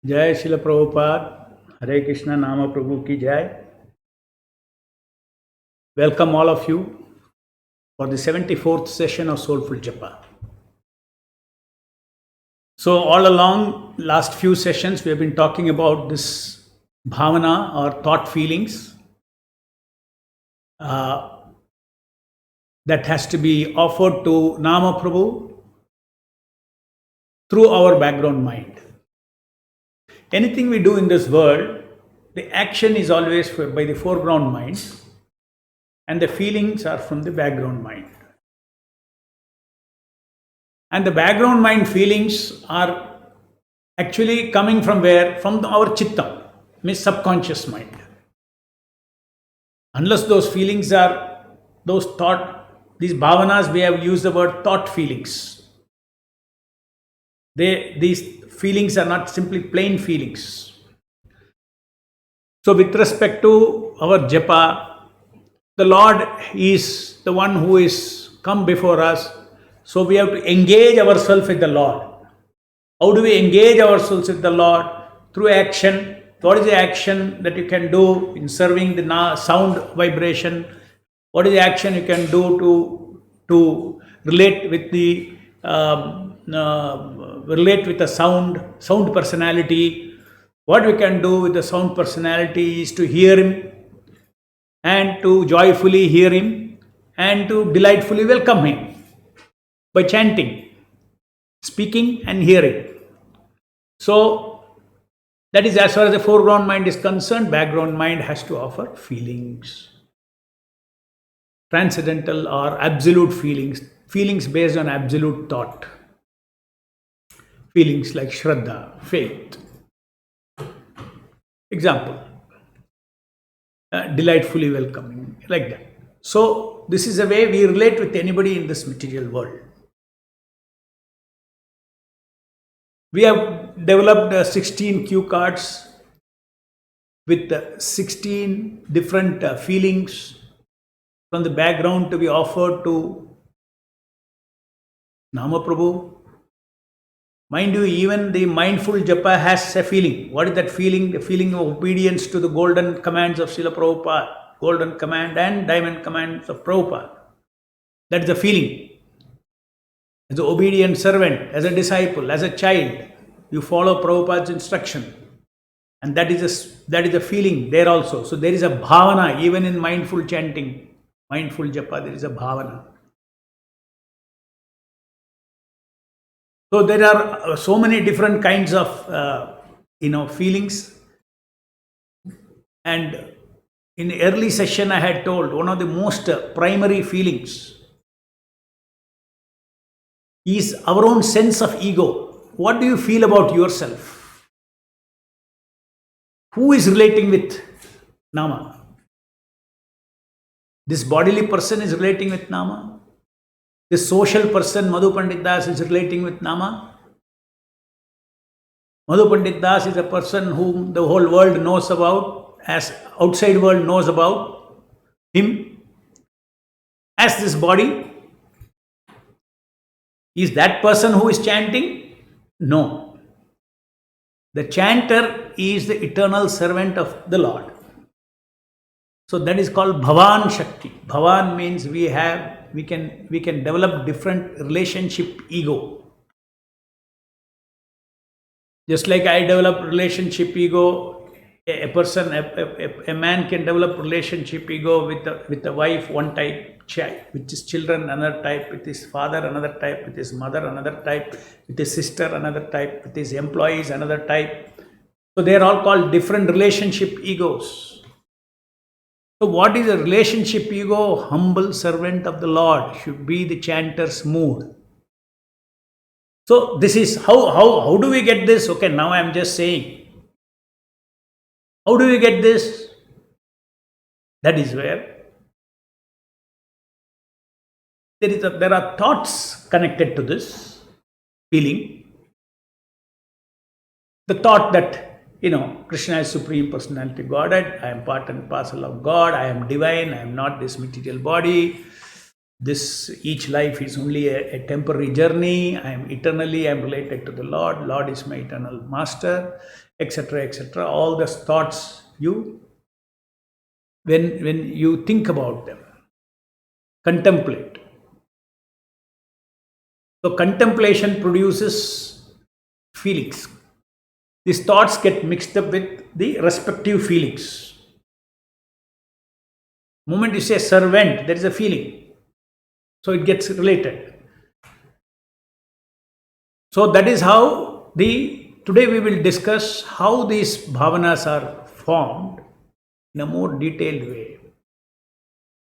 Jai Srila Prabhupada, Hare Krishna Nama Prabhu ki Jai. Welcome all of you for the 74th session of Soulful Japa. So all along last few sessions we have been talking about this bhavana or thought feelings that has to be offered to Nama Prabhu through our background mind. Anything we do in this world, the action is always by the foreground mind and the feelings are from the background mind. And the background mind feelings are actually coming from where? From our chitta, means subconscious mind. Unless those feelings are, those thought, these bhavanas, we have used the word thought feelings. These feelings are not simply plain feelings. So with respect to our japa, the Lord is the one who is come before us. So we have to engage ourselves with the Lord. How do we engage ourselves with the Lord? Through action. What is the action that you can do in serving the sound vibration? What is the action you can do to relate with the sound personality? What we can do with the sound personality is to hear him and to joyfully hear him and to delightfully welcome him by chanting, speaking and hearing. So that is as far as the foreground mind is concerned. Background mind has to offer feelings, transcendental or absolute feelings, feelings based on absolute thought, feelings like Shraddha, faith. Example, delightfully welcoming, like that. So this is the way we relate with anybody in this material world. We have developed 16 cue cards with 16 different feelings from the background to be offered to Nama Prabhu. Mind you, even the mindful japa has a feeling. What is that feeling? The feeling of obedience to the golden commands of Srila Prabhupada, golden command and diamond commands of Prabhupada. That is the feeling. As an obedient servant, as a disciple, as a child, you follow Prabhupada's instruction. And that is a feeling there also. So there is a bhavana, even in mindful chanting, mindful japa, there is a bhavana. So there are so many different kinds of feelings. And in the early session I had told one of the most primary feelings is our own sense of ego. What do you feel about yourself? Who is relating with Nama? This bodily person is relating with Nama. This social person, Madhu Pandit Das, is relating with Nama. Madhu Pandit Das is a person whom the whole world knows about, as outside world knows about him, as this body. Is that person who is chanting? No. The chanter is the eternal servant of the Lord. So that is called Bhavan Shakti. Bhavan means we can develop different relationship ego. Just like I develop relationship ego, a man can develop relationship ego with the wife, one type, with his children another type, with his father another type, with his mother another type, with his sister another type, with his employees another type. So they are all called different relationship egos. So what is a relationship ego? Humble servant of the Lord should be the chanter's mood. So this is how do we get this? Okay, now I am just saying. How do we get this? That is where there are thoughts connected to this feeling. The thought that, Krishna is Supreme Personality Godhead, I am part and parcel of God, I am divine, I am not this material body. this each life is only a temporary journey. I am related to the Lord. Lord is my eternal master, etc., etc. All those thoughts, when you think about them, contemplate. So contemplation produces feelings. These thoughts get mixed up with the respective feelings. Moment you say servant, there is a feeling. So it gets related. So that is how today we will discuss how these bhavanas are formed in a more detailed way.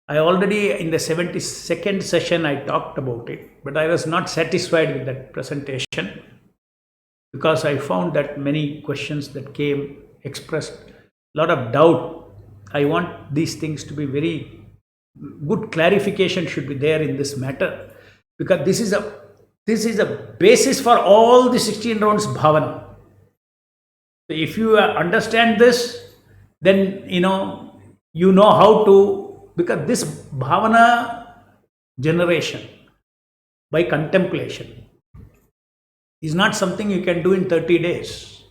I already in the 72nd session I talked about it, but I was not satisfied with that presentation because I found that many questions that came expressed a lot of doubt. I want these things to be very good clarification should be there in this matter, because this is a basis for all the 16 rounds bhavana. So if you understand this, then you know how to, because this bhavana generation by contemplation is not something you can do in 30 days.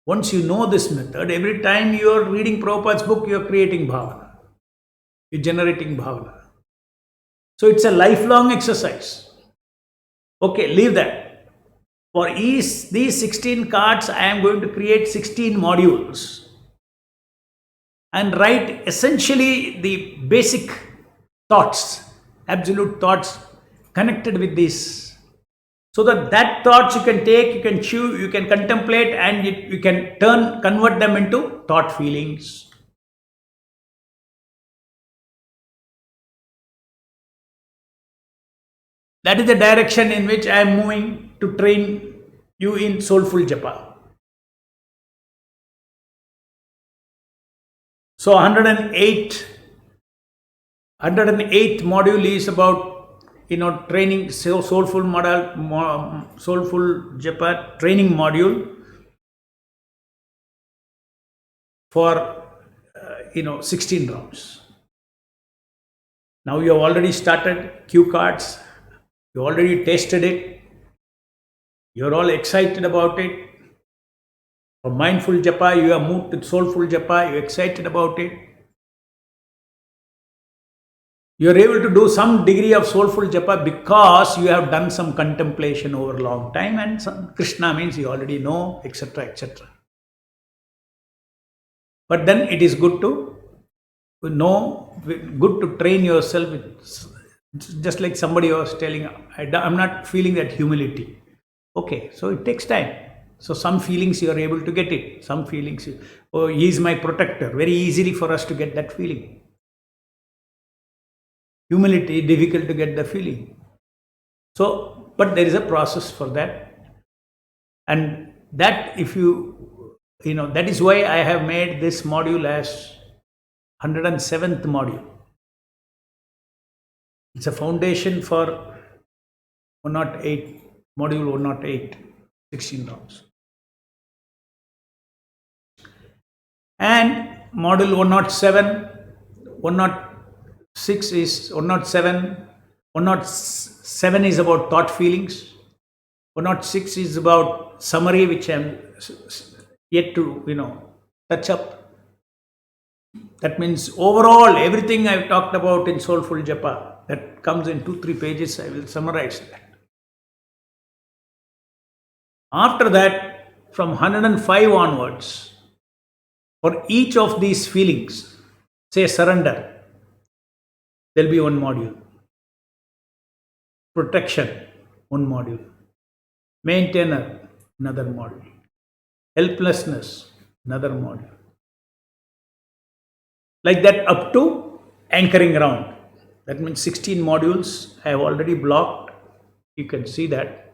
Once you know this method, every time you are reading Prabhupada's book, you are creating bhavana. You're generating bhavana. So it's a lifelong exercise. Okay, leave that. For these 16 cards, I am going to create 16 modules and write essentially the basic thoughts, absolute thoughts connected with this. So that thoughts you can take, you can chew, you can contemplate, and you can convert them into thought feelings. That is the direction in which I am moving to train you in Soulful Japa. So 108th module is about training soulful Japa training module for 16 rounds. Now you have already started cue cards. You already tasted it. You're all excited about it. From mindful Japa, you have moved to soulful Japa. You're excited about it. You're able to do some degree of soulful Japa because you have done some contemplation over a long time, and some Krishna means you already know, etc., etc. But then it is good to know, good to train yourself with. Just like somebody was telling, I'm not feeling that humility. Okay, so it takes time. So some feelings you are able to get it. Some feelings, he is my protector. Very easily for us to get that feeling. Humility, difficult to get the feeling. So, but there is a process for that. And that that is why I have made this module as 107th module. It's a foundation for 108, module 108, 16 rounds. And module 107, 106 is 107. 107 is about thought feelings. 106 is about summary, which I am yet to touch up. That means overall everything I've talked about in Soulful Japa, that comes in 2-3 pages, I will summarize that. After that, from 105 onwards, for each of these feelings, say surrender, there will be one module. Protection, one module. Maintainer, another module. Helplessness, another module. Like that up to anchoring round. That means 16 modules I have already blocked. You can see that.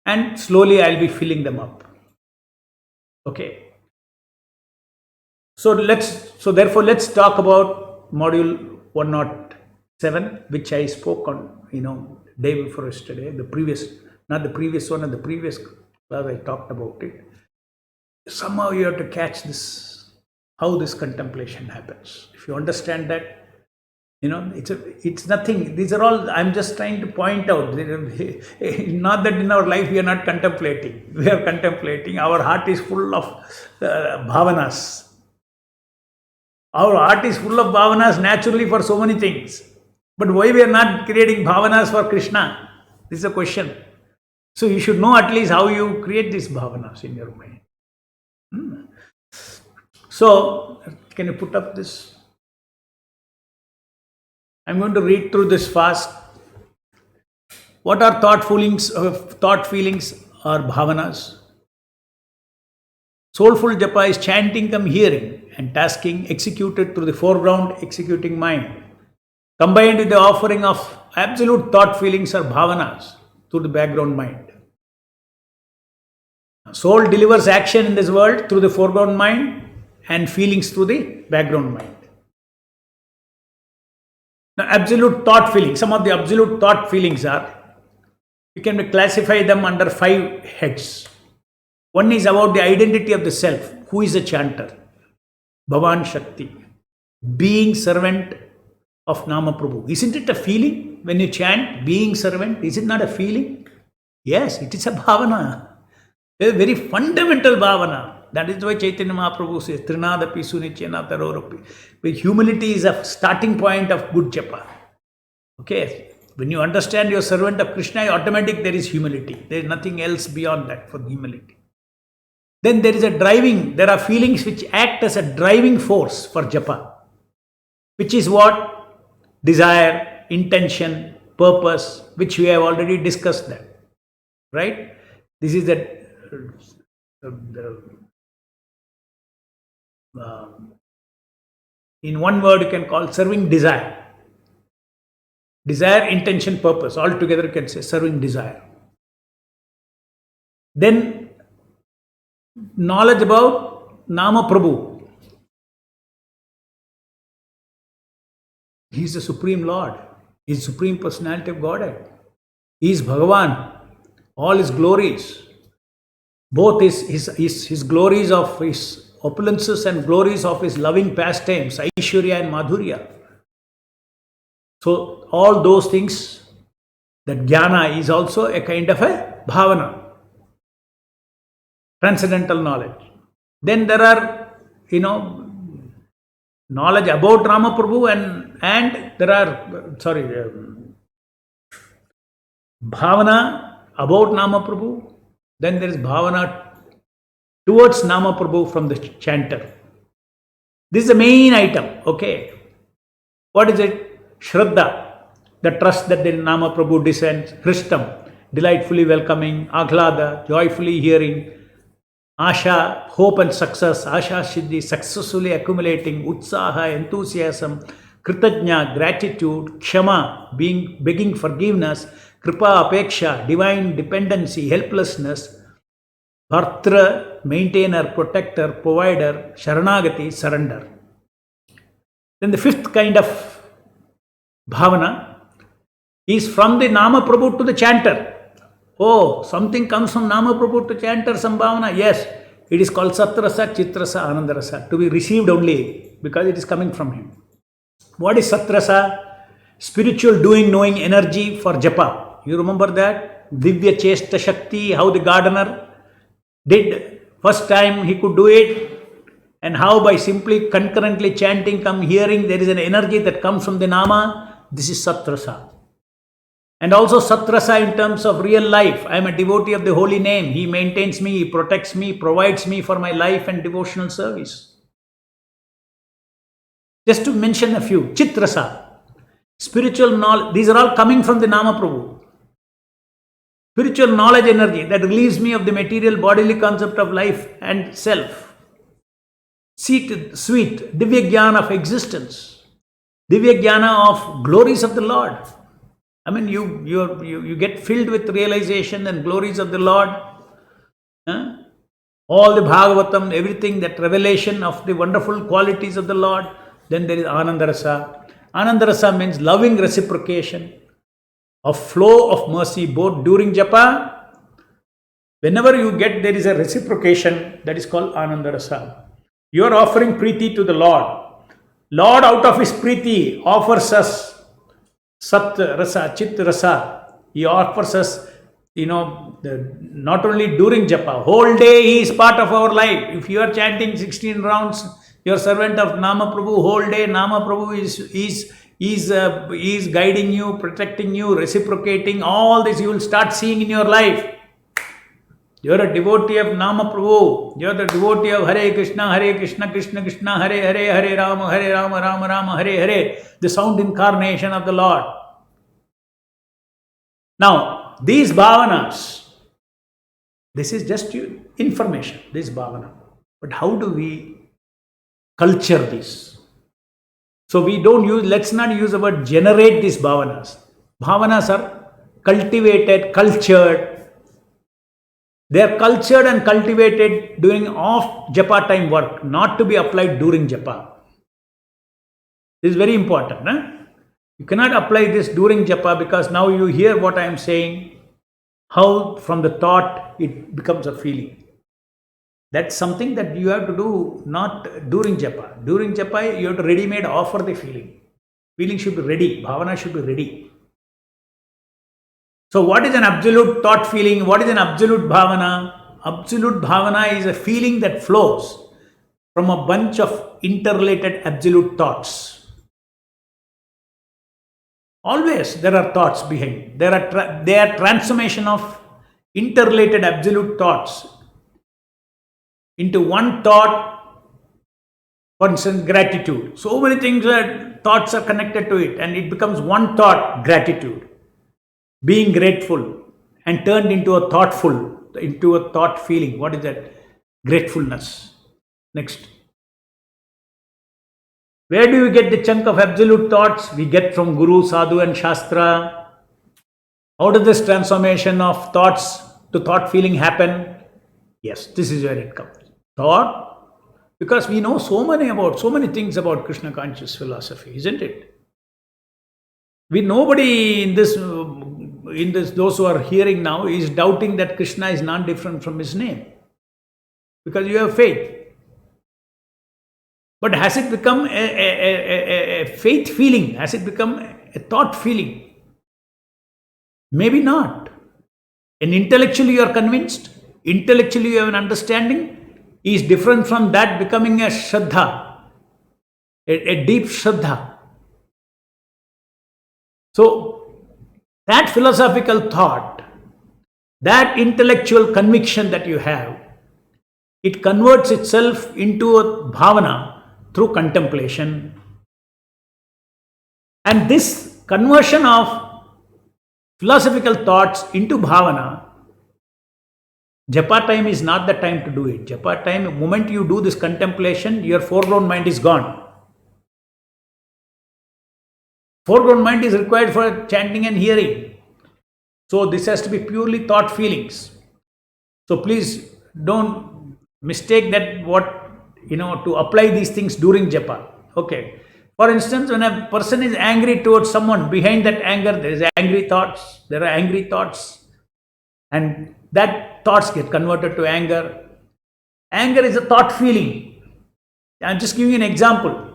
And slowly I'll be filling them up. Okay. So therefore let's talk about module 107, which I spoke on, day before yesterday. Not the previous one, and the previous class I talked about it. Somehow you have to catch this, how this contemplation happens. If you understand that, It's nothing. These are all, I'm just trying to point out. Not that in our life we are not contemplating. We are contemplating. Our heart is full of bhavanas. Our heart is full of bhavanas naturally for so many things. But why we are not creating bhavanas for Krishna? This is a question. So you should know at least how you create these bhavanas in your mind. So, can you put up this? I'm going to read through this fast. What are thought feelings or bhavanas? Soulful japa is chanting come hearing and tasking executed through the foreground executing mind, combined with the offering of absolute thought feelings or bhavanas through the background mind. Soul delivers action in this world through the foreground mind and feelings through the background mind. Now, absolute thought feelings, some of the absolute thought feelings are, you can classify them under 5 heads. One is about the identity of the self. Who is a chanter? Bhavan Shakti. Being servant of Nama Prabhu. Isn't it a feeling when you chant being servant? Is it not a feeling? Yes, it is a bhavana. A very fundamental bhavana. That is why Chaitanya Mahaprabhu says, Trinadapi Sunichena Tarorapi. But humility is a starting point of good japa. Okay. When you understand you're servant of Krishna, automatic there is humility. There is nothing else beyond that for humility. Then there is a driving, there are feelings which act as a driving force for japa. Which is what? Desire, intention, purpose, which we have already discussed that. Right? This is in one word you can call serving desire. Desire, intention, purpose. All together you can say serving desire. Then knowledge about Nama Prabhu. He is the Supreme Lord. He is Supreme Personality of Godhead. He is Bhagavan. All his glories. Both his glories of his opulences and glories of his loving pastimes, Aishwarya and Madhurya. So all those things, that jnana is also a kind of a bhavana. Transcendental knowledge. Then there are, knowledge about Rama Prabhu and there are, bhavana about Nama Prabhu. Then there is bhavana towards Nama Prabhu from the chanter. This is the main item, okay. What is it? Shraddha, the trust that the Nama Prabhu descends. Hristam, delightfully welcoming. Ahlada, joyfully hearing. Asha, hope and success. Asha Siddhi, successfully accumulating. Utsaha, enthusiasm. Kritajna, gratitude. Kshama, begging forgiveness. Kripa, apeksha, divine dependency, helplessness. Bhartra, maintainer, protector, provider. Sharanagati, surrender. Then the 5th kind of bhavana is from the Nama Prabhu to the chanter. Oh, something comes from Nama Prabhu to chanter, some bhavana. Yes, it is called Satrasa, Chitrasa, Anandarasa. To be received only because it is coming from him. What is Satrasa? Spiritual doing, knowing energy for japa. You remember that? Divya Chesta Shakti, how the gardener did. First time he could do it. And how by simply concurrently chanting, come hearing, there is an energy that comes from the Nama. This is Satrasa. And also Satrasa in terms of real life. I am a devotee of the holy name. He maintains me, he protects me, provides me for my life and devotional service. Just to mention a few. Chitrasa, spiritual knowledge. These are all coming from the Nama Prabhu. Spiritual knowledge energy that relieves me of the material bodily concept of life and self. Sweet, Divya Jnana of existence. Divya Jnana of glories of the Lord. I mean, you get filled with realization and glories of the Lord. All the Bhagavatam, everything, that revelation of the wonderful qualities of the Lord. Then there is Anandarasa. Anandarasa means loving reciprocation, of flow of mercy, both during japa. Whenever you get, there is a reciprocation, that is called Anandarasa. You are offering preeti to the Lord. Lord out of his priti offers us Sat Rasa, Chit Rasa. He offers us, not only during japa, whole day he is part of our life. If you are chanting 16 rounds, you are servant of Nama Prabhu, whole day Nama Prabhu is guiding you, protecting you, reciprocating. All this you will start seeing in your life. You are a devotee of Nama Prabhu. You are the devotee of Hare Krishna, Krishna Krishna, Hare Hare, Hare Rama, Rama Rama, Hare Hare. The sound incarnation of the Lord. Now, these bhavanas, this is just information, this bhavana. But how do we culture this? So let's not use the word generate these bhavanas. Bhavanas are cultivated, cultured. They are cultured and cultivated during off japa time work, not to be applied during japa. This is very important. You cannot apply this during japa, because now you hear what I am saying, how from the thought it becomes a feeling. That's something that you have to do not during japa. During japa, you have to ready-made offer the feeling. Feeling should be ready. Bhavana should be ready. So what is an absolute thought feeling? What is an absolute bhavana? Absolute bhavana is a feeling that flows from a bunch of interrelated absolute thoughts. Always there are thoughts behind. They are transformation of interrelated absolute thoughts into one thought. For instance, gratitude. So many things thoughts are connected to it, and it becomes one thought, gratitude. Being grateful, and turned into a thought feeling. What is that? Gratefulness. Next. Where do we get the chunk of absolute thoughts? We get from Guru, Sadhu and Shastra. How does this transformation of thoughts to thought feeling happen? Yes, this is where it comes. Thought, because we know so many things about Krishna conscious philosophy, isn't it? Nobody in this, those who are hearing now is doubting that Krishna is not different from his name, because you have faith. But has it become a faith feeling? Has it become a thought feeling? Maybe not. And intellectually you are convinced, intellectually you have an understanding, is different from that becoming a shraddha, a deep shraddha. So that philosophical thought, that intellectual conviction that you have, it converts itself into a bhavana through contemplation. And this conversion of philosophical thoughts into bhavana, japa time is not the time to do it. Japa time, the moment you do this contemplation, your foreground mind is gone. Foreground mind is required for chanting and hearing. So this has to be purely thought feelings. So please don't mistake that to apply these things during japa. Okay. For instance, when a person is angry towards someone, behind that anger there is angry thoughts. There are angry thoughts. And that thoughts get converted to anger. Anger is a thought feeling. I'm just giving you an example.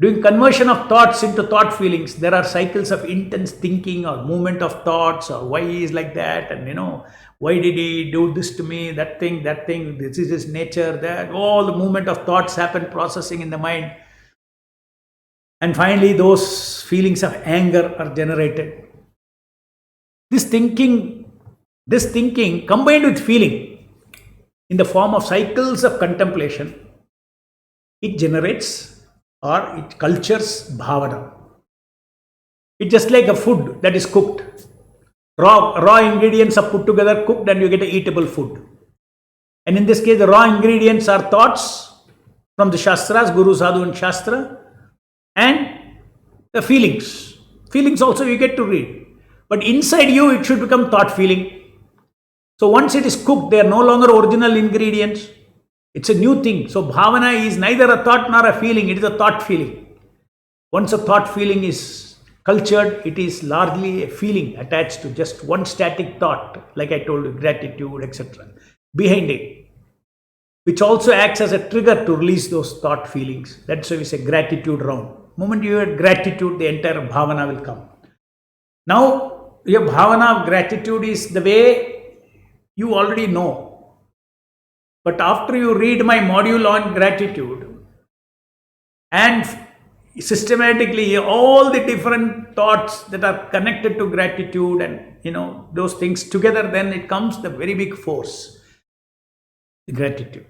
Doing conversion of thoughts into thought feelings, there are cycles of intense thinking or movement of thoughts, or why he is like that, and why did he do this to me, that thing, this is his nature, that all the movement of thoughts happen, processing in the mind. And finally those feelings of anger are generated. This thinking combined with feeling in the form of cycles of contemplation, it generates or it cultures bhavana. It's just like a food that is cooked. Raw ingredients are put together, cooked, and you get an eatable food. And in this case, the raw ingredients are thoughts from the Shastras, Guru, Sadhu and Shastra, and the feelings. Feelings also you get to read. But inside you, it should become thought feeling. So once it is cooked, they are no longer original ingredients. It's a new thing. So bhavana is neither a thought nor a feeling. It is a thought feeling. Once a thought feeling is cultured, it is largely a feeling attached to just one static thought, like I told you, gratitude, etc. behind it. which also acts as a trigger to release those thought feelings. That's why we say gratitude round. The moment you have gratitude, the entire bhavana will come. Now, your bhavana of gratitude is the way you already know. But after you read my module on gratitude, and systematically all the different thoughts that are connected to gratitude and those things together, then it comes the very big force, the gratitude.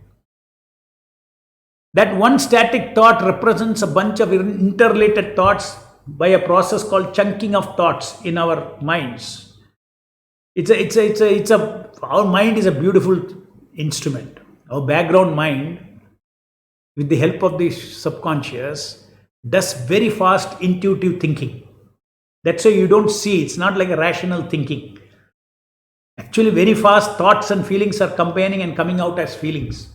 That one static thought represents a bunch of interrelated thoughts by a process called chunking of thoughts in our minds. Our mind is a beautiful instrument. Our background mind, with the help of the subconscious, does very fast intuitive thinking. That's why you don't see, it's not like a rational thinking. Actually, very fast thoughts and feelings are combining and coming out as feelings.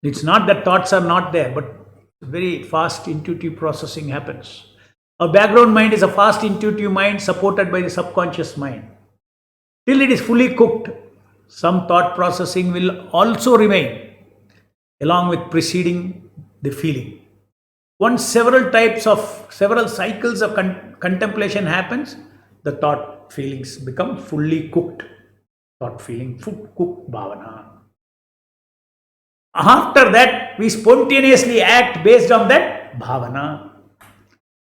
It's not that thoughts are not there, but very fast intuitive processing happens. Our background mind is a fast intuitive mind supported by the subconscious mind. Till it is fully cooked, some thought processing will also remain along with preceding the feeling. Once several cycles of contemplation happens, the thought feelings become fully cooked. Thought feeling, cooked bhavana. After that, we spontaneously act based on that bhavana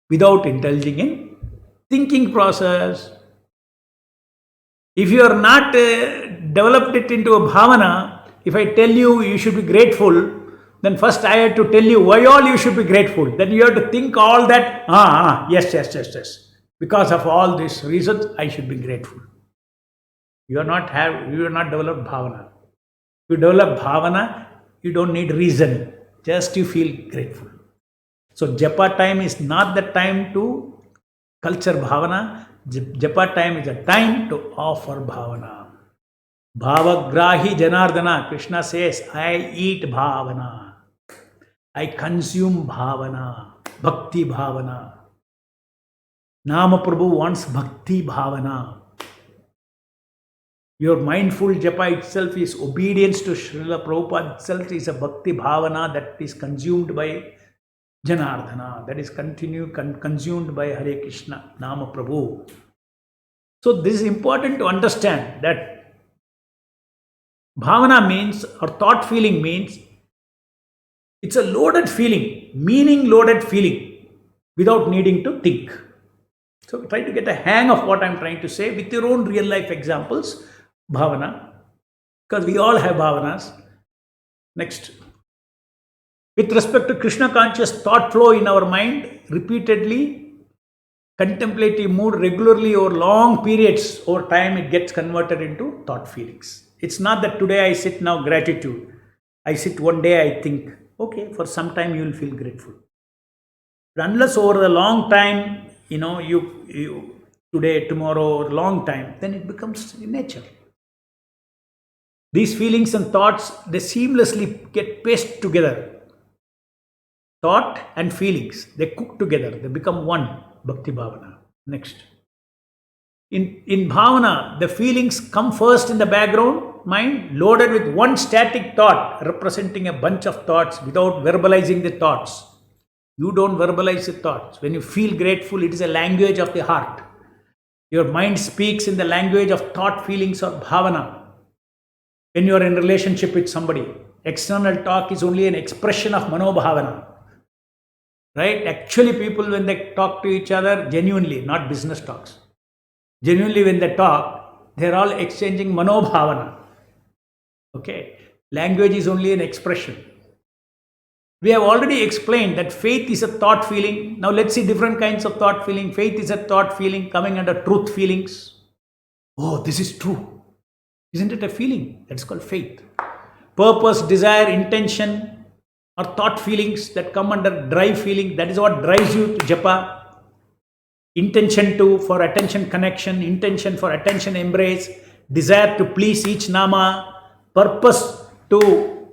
without indulging in thinking process. If you are not developed it into a bhavana, if I tell you you should be grateful, then first I have to tell you why all you should be grateful. Then you have to think all that, yes. Because of all these reasons, I should be grateful. You are not developed bhavana. If you develop bhavana, you don't need reason. Just you feel grateful. So Japa time is not the time to culture bhavana. Japa time is a time to offer bhavana. Bhavagrahi Janardana, Krishna says, I eat bhavana. I consume bhavana. Bhakti bhavana. Nama Prabhu wants bhakti bhavana. Your mindful japa itself is obedience to Srila Prabhupada itself is a bhakti bhavana that is consumed by Janardana, that is consumed by Hare Krishna, Nama Prabhu. So this is important to understand that bhavana means, or thought feeling means, it's a loaded feeling, meaning loaded feeling without needing to think. So try to get a hang of what I'm trying to say with your own real life examples. Bhavana, because we all have bhavanas. Next. With respect to Krishna conscious thought flow in our mind, repeatedly, contemplative mood regularly over long periods, over time it gets converted into thought feelings. It's not that today I sit now gratitude. I sit one day I think, okay, for some time you will feel grateful. But unless over the long time, you today, tomorrow, long time, then it becomes nature. These feelings and thoughts, they seamlessly get pasted together. Thought and feelings, they cook together, they become one, Bhakti Bhavana. Next. In Bhavana, the feelings come first in the background mind, loaded with one static thought, representing a bunch of thoughts without verbalizing the thoughts. You don't verbalize the thoughts. When you feel grateful, it is a language of the heart. Your mind speaks in the language of thought, feelings, or bhavana. When you are in relationship with somebody, external talk is only an expression of manobhavana. Right? Actually, people, when they talk to each other, genuinely, not business talks, genuinely when they talk, they're all exchanging manobhavana. Okay? Language is only an expression. We have already explained that faith is a thought feeling. Now let's see different kinds of thought feeling. Faith is a thought feeling coming under truth feelings. Oh, this is true. Isn't it a feeling? That's called faith. Purpose, desire, intention are thought feelings that come under drive feeling. That is what drives you to japa. Intention for attention connection, intention for attention embrace, desire to please each nama, purpose to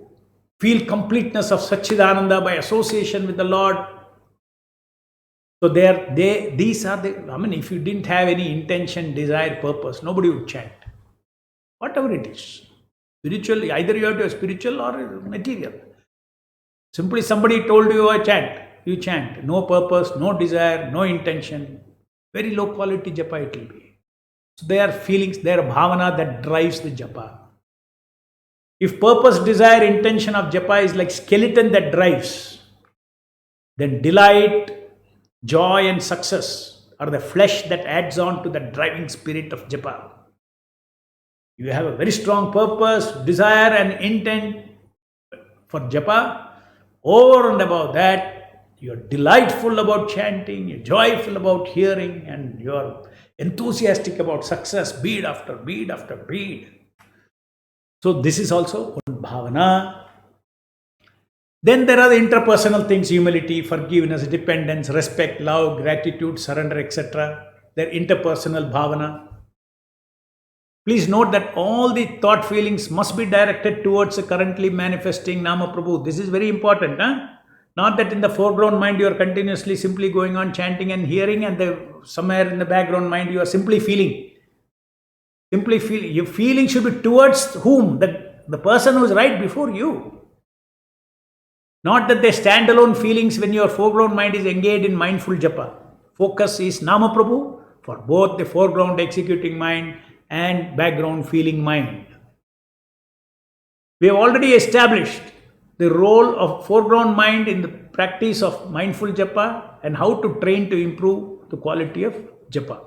feel completeness of Satchidananda by association with the Lord. So these are if you didn't have any intention, desire, purpose, nobody would chant. Whatever it is. Spiritual, either you have to have spiritual or material. Simply somebody told you a chant, you chant. No purpose, no desire, no intention. Very low quality japa it will be. So they are feelings, they are bhavana that drives the japa. If purpose, desire, intention of japa is like skeleton that drives, then delight, joy and success are the flesh that adds on to the driving spirit of japa. You have a very strong purpose, desire and intent for japa. Over and above that, you're delightful about chanting, you're joyful about hearing, and you're enthusiastic about success, bead after bead after bead. So this is also one bhavana. Then there are the interpersonal things: humility, forgiveness, dependence, respect, love, gratitude, surrender, etc. They're interpersonal bhavana. Please note that all the thought feelings must be directed towards the currently manifesting Nama Prabhu. This is very important. Not that in the foreground mind you are continuously simply going on chanting and hearing, and somewhere in the background mind you are simply feeling. Simply feel. Your feeling should be towards whom? The person who is right before you. Not that they standalone feelings when your foreground mind is engaged in mindful japa. Focus is Nama Prabhu for both the foreground executing mind and background feeling mind. We have already established the role of foreground mind in the practice of mindful japa and how to train to improve the quality of japa.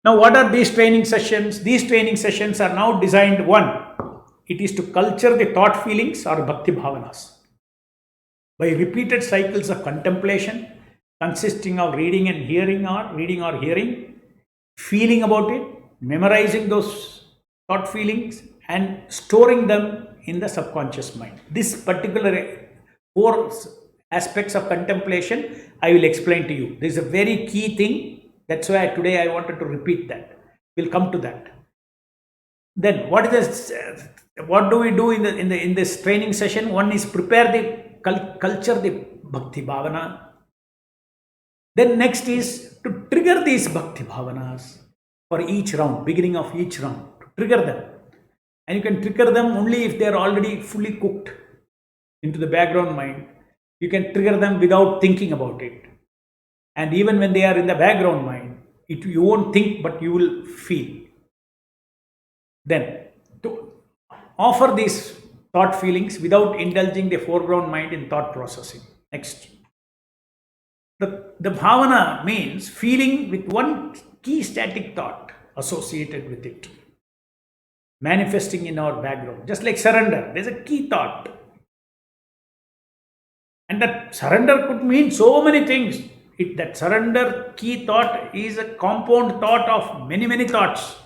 Now, what are these training sessions? These training sessions are now designed, one, it is to culture the thought feelings or bhakti bhavanas by repeated cycles of contemplation consisting of reading and hearing, or hearing, feeling about it, memorizing those thought feelings and storing them in the subconscious mind. This particular 4 aspects of contemplation I will explain to you. This is a very key thing. That's why today I wanted to repeat that. We'll come to that. Then what do we do in this training session? One is prepare the culture the bhakti bhavana. Then next is to trigger these bhakti bhavanas for each round, beginning of each round, to trigger them. And you can trigger them only if they are already fully cooked into the background mind. You can trigger them without thinking about it. And even when they are in the background mind, you won't think, but you will feel. Then, to offer these thought feelings without indulging the foreground mind in thought processing. Next. The bhavana means feeling with one key static thought associated with it, manifesting in our background. Just like surrender, there's a key thought. And that surrender could mean so many things. That surrender key thought is a compound thought of many, many thoughts.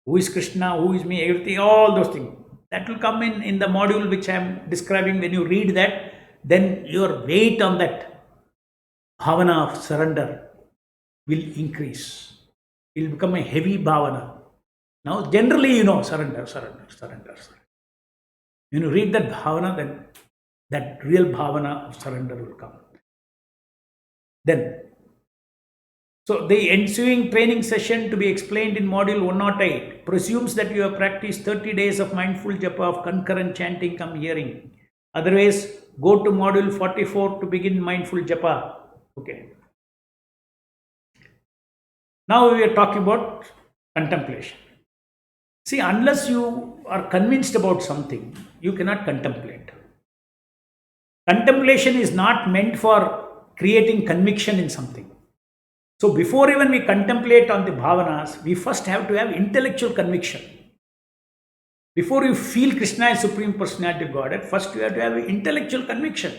Who is Krishna? Who is me? Everything, all those things. That will come in the module which I am describing. When you read that, then your weight on that bhavana of surrender will increase. It will become a heavy bhavana. Now, generally, surrender. When you read that bhavana, then that real bhavana of surrender will come. Then, so the ensuing training session to be explained in module 108 presumes that you have practiced 30 days of mindful japa of concurrent chanting come hearing. Otherwise, go to module 44 to begin mindful japa. Okay. Now we are talking about contemplation. See, unless you are convinced about something, you cannot contemplate. Contemplation is not meant for creating conviction in something. So before even we contemplate on the bhavanas, we first have to have intellectual conviction. Before you feel Krishna is Supreme Personality of Godhead, first you have to have intellectual conviction.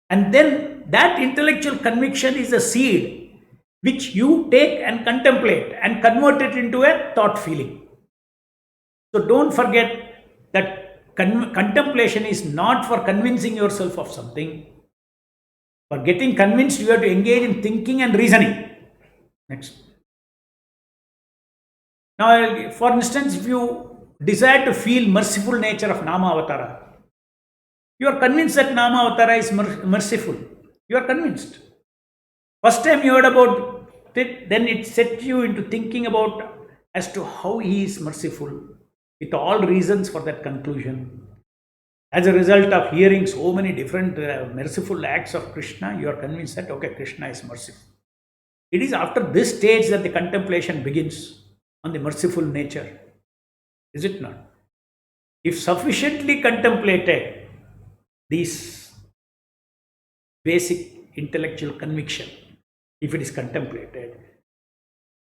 And then that intellectual conviction is a seed which you take and contemplate and convert it into a thought feeling. So don't forget that contemplation is not for convincing yourself of something. For getting convinced, you have to engage in thinking and reasoning. Next. Now, for instance, if you desire to feel merciful nature of Nama Avatara, you are convinced that Nama Avatara is merciful. You are convinced. First time you heard about then it set you into thinking about as to how he is merciful, with all reasons for that conclusion. As a result of hearing so many different merciful acts of Krishna, you are convinced that, okay, Krishna is merciful. It is after this stage that the contemplation begins on the merciful nature. Is it not? If sufficiently contemplated, these basic intellectual conviction, if it is contemplated,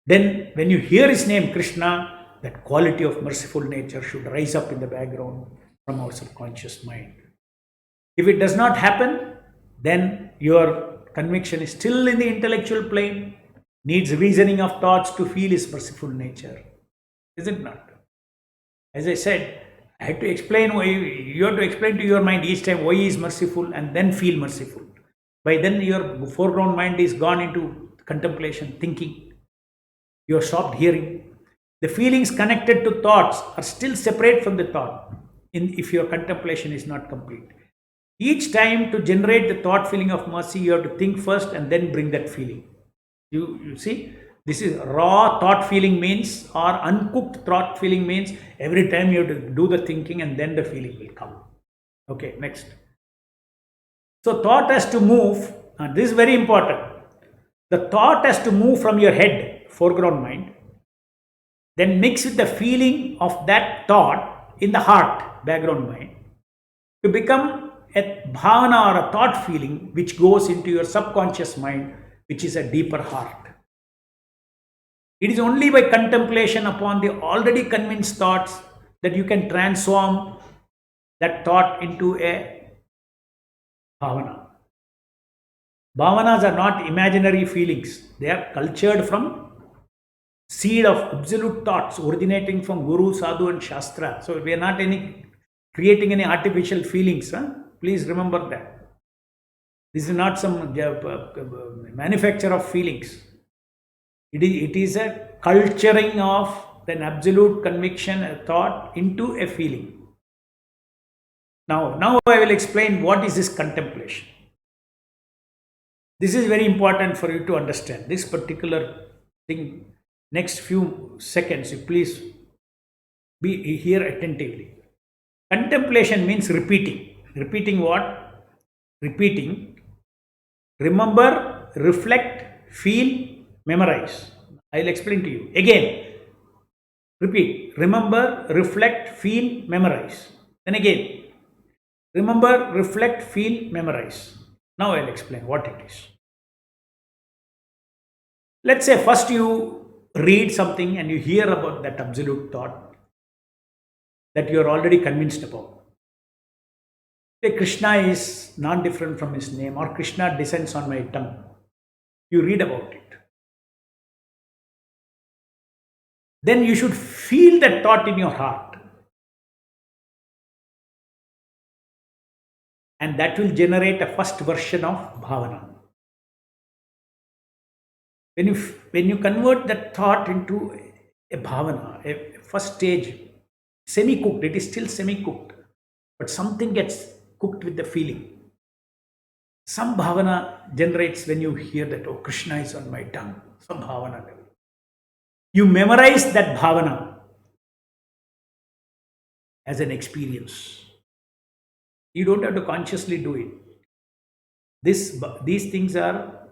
then when you hear his name, Krishna, that quality of merciful nature should rise up in the background from our subconscious mind. If it does not happen, then your conviction is still in the intellectual plane, needs reasoning of thoughts to feel his merciful nature. Is it not? As I said, I had to explain why you have to explain to your mind each time why he is merciful and then feel merciful. By then your foreground mind is gone into contemplation, thinking. You have stopped hearing. The feelings connected to thoughts are still separate from the thought if your contemplation is not complete. Each time to generate the thought feeling of mercy, you have to think first and then bring that feeling. You see, this is raw thought feeling means, or uncooked thought feeling means, every time you have to do the thinking and then the feeling will come. Okay, next. So thought has to move, and this is very important. The thought has to move from your head, foreground mind, then mix with the feeling of that thought in the heart, background mind, to become a bhavana or a thought feeling which goes into your subconscious mind, which is a deeper heart. It is only by contemplation upon the already convinced thoughts that you can transform that thought into a bhavana. Bhavanas are not imaginary feelings. They are cultured from seed of absolute thoughts originating from Guru, Sadhu and Shastra. So we are not creating any artificial feelings. Please remember that. This is not some manufacture of feelings. It is a culturing of an absolute conviction, a thought into a feeling. Now I will explain what is this contemplation. This is very important for you to understand. This particular thing, next few seconds, you please be here attentively. Contemplation means repeating. Repeating what? Repeating. Remember, reflect, feel, memorize. I'll explain to you. Again, repeat. Remember, reflect, feel, memorize. Then again, remember, reflect, feel, memorize. Now I'll explain what it is. Let's say first you read something and you hear about that absolute thought that you are already convinced about. Say Krishna is not different from his name, or Krishna descends on my tongue. You read about it. Then you should feel that thought in your heart. And that will generate a first version of bhavana. When you convert that thought into a bhavana, a first stage, semi-cooked, it is still semi-cooked, but something gets cooked with the feeling. Some bhavana generates when you hear that, oh, Krishna is on my tongue, some bhavana level. You memorize that bhavana as an experience. You don't have to consciously do it. These things are,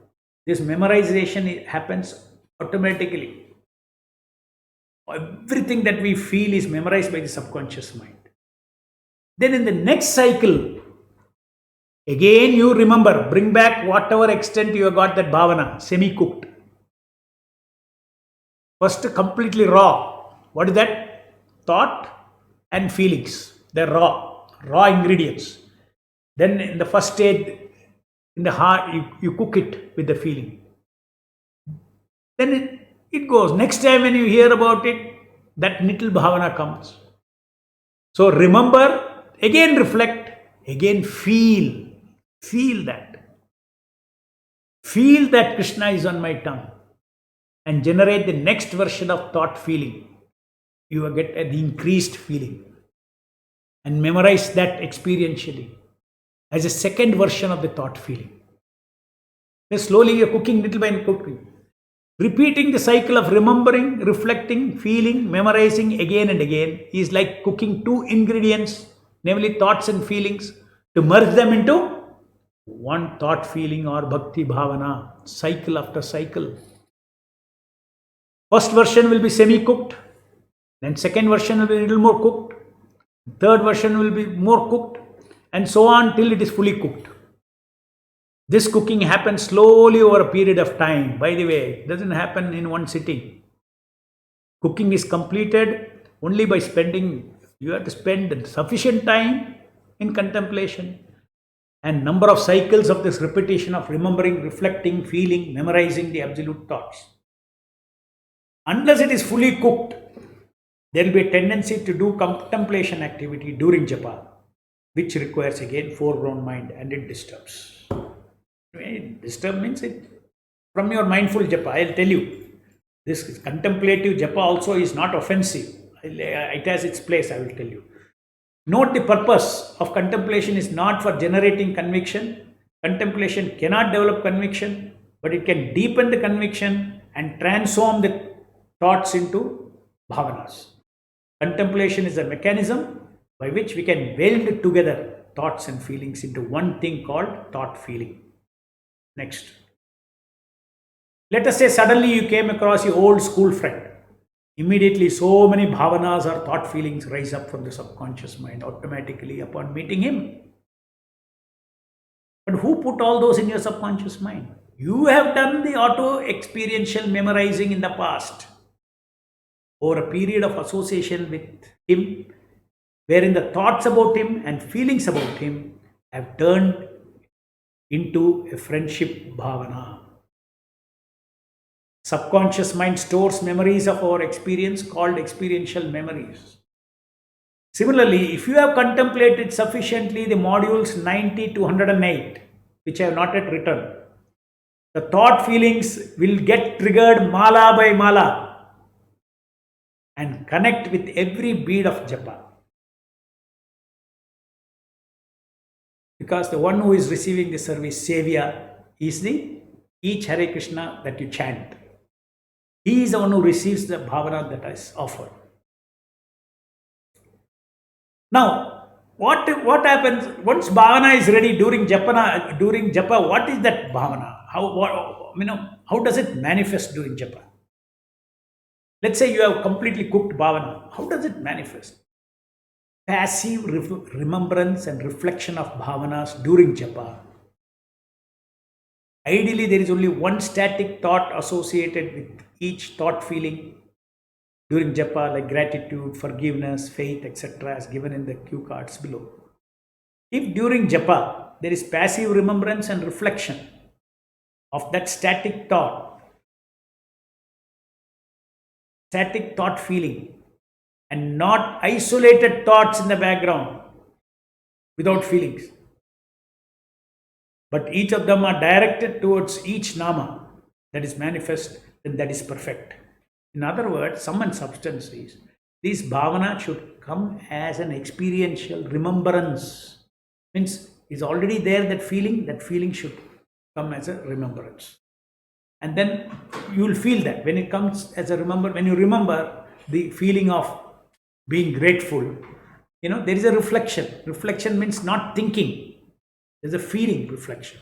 this memorization happens automatically. Everything that we feel is memorized by the subconscious mind. Then in the next cycle, again you remember, bring back whatever extent you have got that bhavana, semi-cooked. First, completely raw. What is that? Thought and feelings. They're raw ingredients. Then in the first stage, in the heart, you cook it with the feeling. Then it goes. Next time when you hear about it, that little bhavana comes. So remember, again reflect, again feel. Feel that. Feel that Krishna is on my tongue. And generate the next version of thought feeling. You will get an increased feeling. And memorize that experientially as a second version of the thought feeling. Then slowly you're cooking little by cooking. Repeating the cycle of remembering, reflecting, feeling, memorizing again and again is like cooking two ingredients, namely thoughts and feelings, to merge them into one thought, feeling, or bhakti bhavana, cycle after cycle. First version will be semi cooked, then second version will be a little more cooked, third version will be more cooked, and so on till it is fully cooked. This cooking happens slowly over a period of time. By the way, it doesn't happen in one sitting. Cooking is completed only by spending, you have to spend sufficient time in contemplation and number of cycles of this repetition of remembering, reflecting, feeling, memorizing the absolute thoughts. Unless it is fully cooked, there will be a tendency to do contemplation activity during japa, which requires again foreground mind, and it disturbs. Disturb means it from your mindful japa. I'll tell you, this contemplative japa also is not offensive. It has its place, I will tell you. Note the purpose of contemplation is not for generating conviction. Contemplation cannot develop conviction, but it can deepen the conviction and transform the thoughts into bhavanas. Contemplation is a mechanism by which we can weld together thoughts and feelings into one thing called thought feeling. Next. Let us say suddenly you came across your old school friend. Immediately so many bhavanas or thought feelings rise up from the subconscious mind automatically upon meeting him. But who put all those in your subconscious mind? You have done the auto-experiential memorizing in the past. Over a period of association with him, wherein the thoughts about him and feelings about him have turned into a friendship bhavana. Subconscious mind stores memories of our experience called experiential memories. Similarly, if you have contemplated sufficiently the modules 90 to 108, which I have not yet written, the thought feelings will get triggered mala by mala and connect with every bead of japa. Because the one who is receiving the service, Sevya, is the each Hare Krishna that you chant. He is the one who receives the bhavana that is offered. Now, what happens once bhavana is ready during japa? What is that bhavana? How does it manifest during japa? Let's say you have completely cooked bhavana. How does it manifest? Passive remembrance and reflection of bhavanas during japa. Ideally, there is only one static thought associated with each thought feeling during japa, like gratitude, forgiveness, faith, etc., as given in the cue cards below. If during japa there is passive remembrance and reflection of that static thought feeling, and not isolated thoughts in the background without feelings, but each of them are directed towards each nama that is manifest, then that is perfect. In other words, sum and substance is, this bhavana should come as an experiential remembrance. Means is already there, that feeling should come as a remembrance. And then you will feel that when it comes as a when you remember the feeling of being grateful, there is a reflection. Reflection means not thinking. There's a feeling reflection.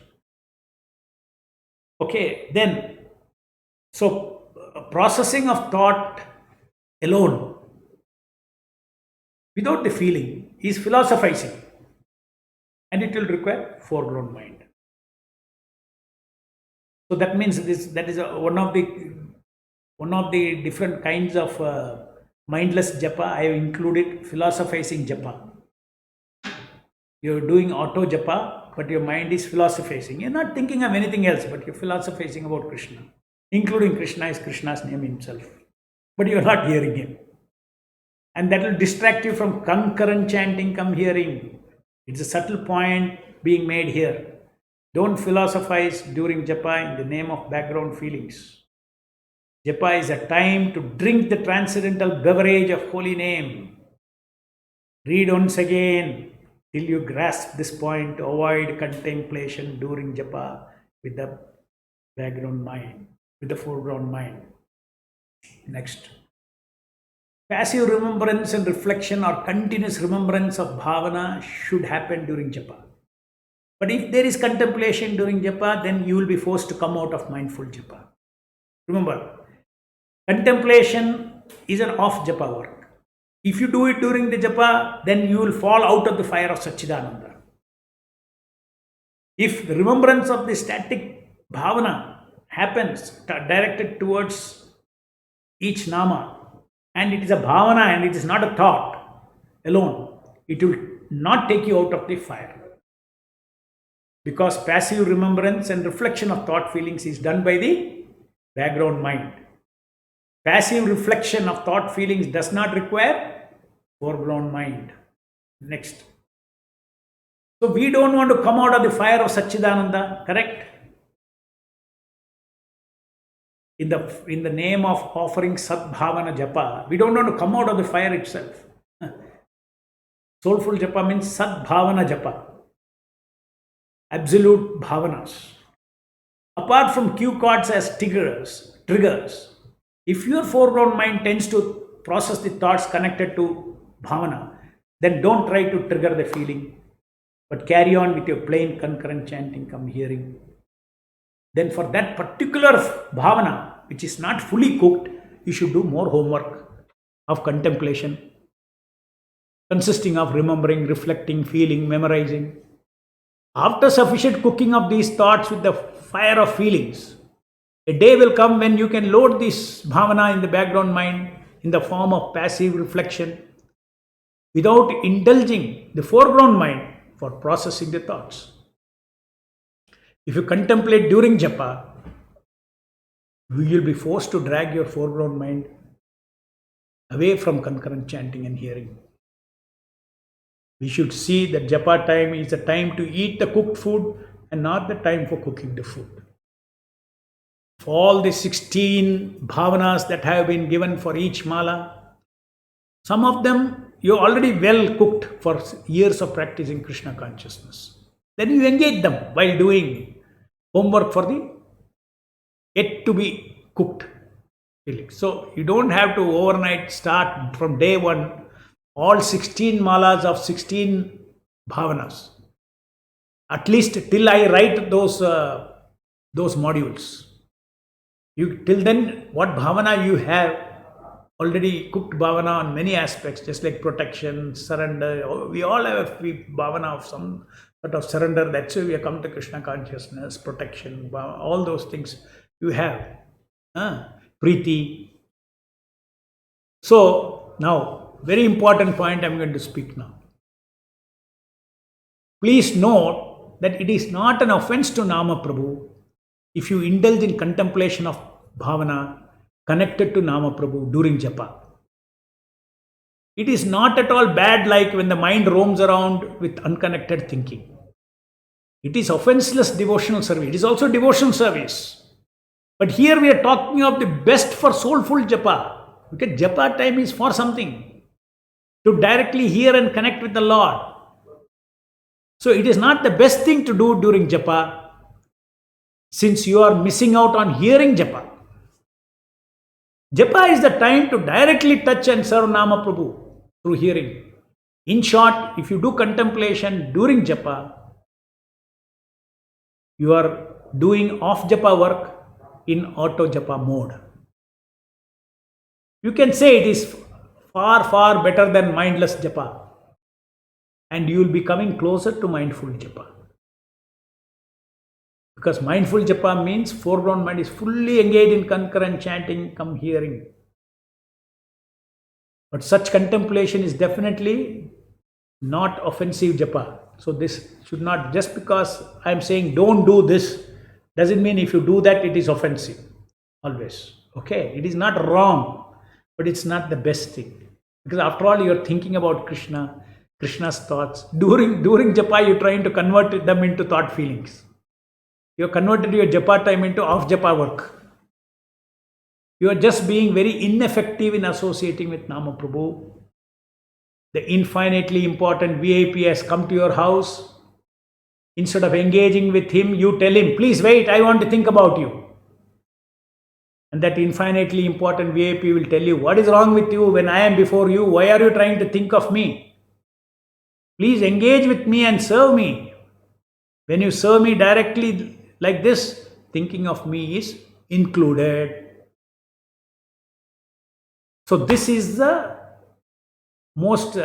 Okay, then, so processing of thought alone without the feeling is philosophizing, and it will require foreground mind. So that means that is one of the different kinds of mindless japa. I have included philosophizing japa. You're doing auto japa, but your mind is philosophizing. You're not thinking of anything else, but you're philosophizing about Krishna. Including Krishna is Krishna's name himself. But you're not hearing him. And that will distract you from concurrent chanting, come hearing. It's a subtle point being made here. Don't philosophize during japa in the name of background feelings. Japa is a time to drink the transcendental beverage of holy name. Read once again till you grasp this point to avoid contemplation during japa with the background mind. with the foreground mind. Next. Passive remembrance and reflection or continuous remembrance of bhavana should happen during japa. But if there is contemplation during japa, then you will be forced to come out of mindful japa. Remember, contemplation is an off japa work. If you do it during the japa, then you will fall out of the fire of Satchidananda. If the remembrance of the static bhavana happens directed towards each nama, and it is a bhavana and it is not a thought alone, it will not take you out of the fire. Because passive remembrance and reflection of thought feelings is done by the background mind. Passive reflection of thought feelings does not require foreground mind. Next. So we don't want to come out of the fire of Satchidananda, correct? In the name of offering Sadbhavana Japa, we don't want to come out of the fire itself. Soulful Japa means Sadbhavana Japa. Absolute bhavanas. Apart from cue cards as triggers, if your foreground mind tends to process the thoughts connected to bhavana, then don't try to trigger the feeling, but carry on with your plain concurrent chanting, come hearing. Then for that particular bhavana, which is not fully cooked, you should do more homework of contemplation, consisting of remembering, reflecting, feeling, memorizing. After sufficient cooking of these thoughts with the fire of feelings, a day will come when you can load this bhavana in the background mind in the form of passive reflection without indulging the foreground mind for processing the thoughts. If you contemplate during japa, you will be forced to drag your foreground mind away from concurrent chanting and hearing. We should see that japa time is the time to eat the cooked food and not the time for cooking the food. For all the 16 bhavanas that have been given for each mala, some of them you already well cooked for years of practicing Krishna consciousness. Then you engage them while doing homework for the yet to be cooked feeling. So you don't have to overnight start from day one all 16 malas of 16 bhavanas. At least till I write those modules. Till then, what bhavana you have already cooked bhavana on many aspects, just like protection, surrender. We all have a bhavana of some sort of surrender. That's why we have come to Krishna consciousness, protection, all those things you have. Preeti. So now, very important point I'm going to speak now. Please note that it is not an offense to Nama Prabhu if you indulge in contemplation of bhavana connected to Nama Prabhu during japa. It is not at all bad like when the mind roams around with unconnected thinking. It is offenseless devotional service. It is also devotional service. But here we are talking of the best for soulful japa. Because japa time is for something. To directly hear and connect with the Lord. So it is not the best thing to do during japa, since you are missing out on hearing japa. Japa is the time to directly touch and serve Nama Prabhu through hearing. In short, if you do contemplation during japa, you are doing off japa work in auto japa mode. You can say it is far better than mindless japa, and you will be coming closer to mindful japa. Because mindful japa means foreground mind is fully engaged in concurrent chanting, come hearing. But such contemplation is definitely not offensive japa. So this should not, just because I am saying don't do this, doesn't mean if you do that it is offensive. Always. Okay, it is not wrong, but it's not the best thing. Because after all, you are thinking about Krishna, Krishna's thoughts. During japa, you are trying to convert them into thought feelings. You have converted your japa time into off japa work. You are just being very ineffective in associating with Nama Prabhu. The infinitely important VIP has come to your house. Instead of engaging with him, you tell him, please wait, I want to think about you. And that infinitely important VIP will tell you, what is wrong with you when I am before you? Why are you trying to think of me? Please engage with me and serve me. When you serve me directly like this, thinking of me is included. So this is the most,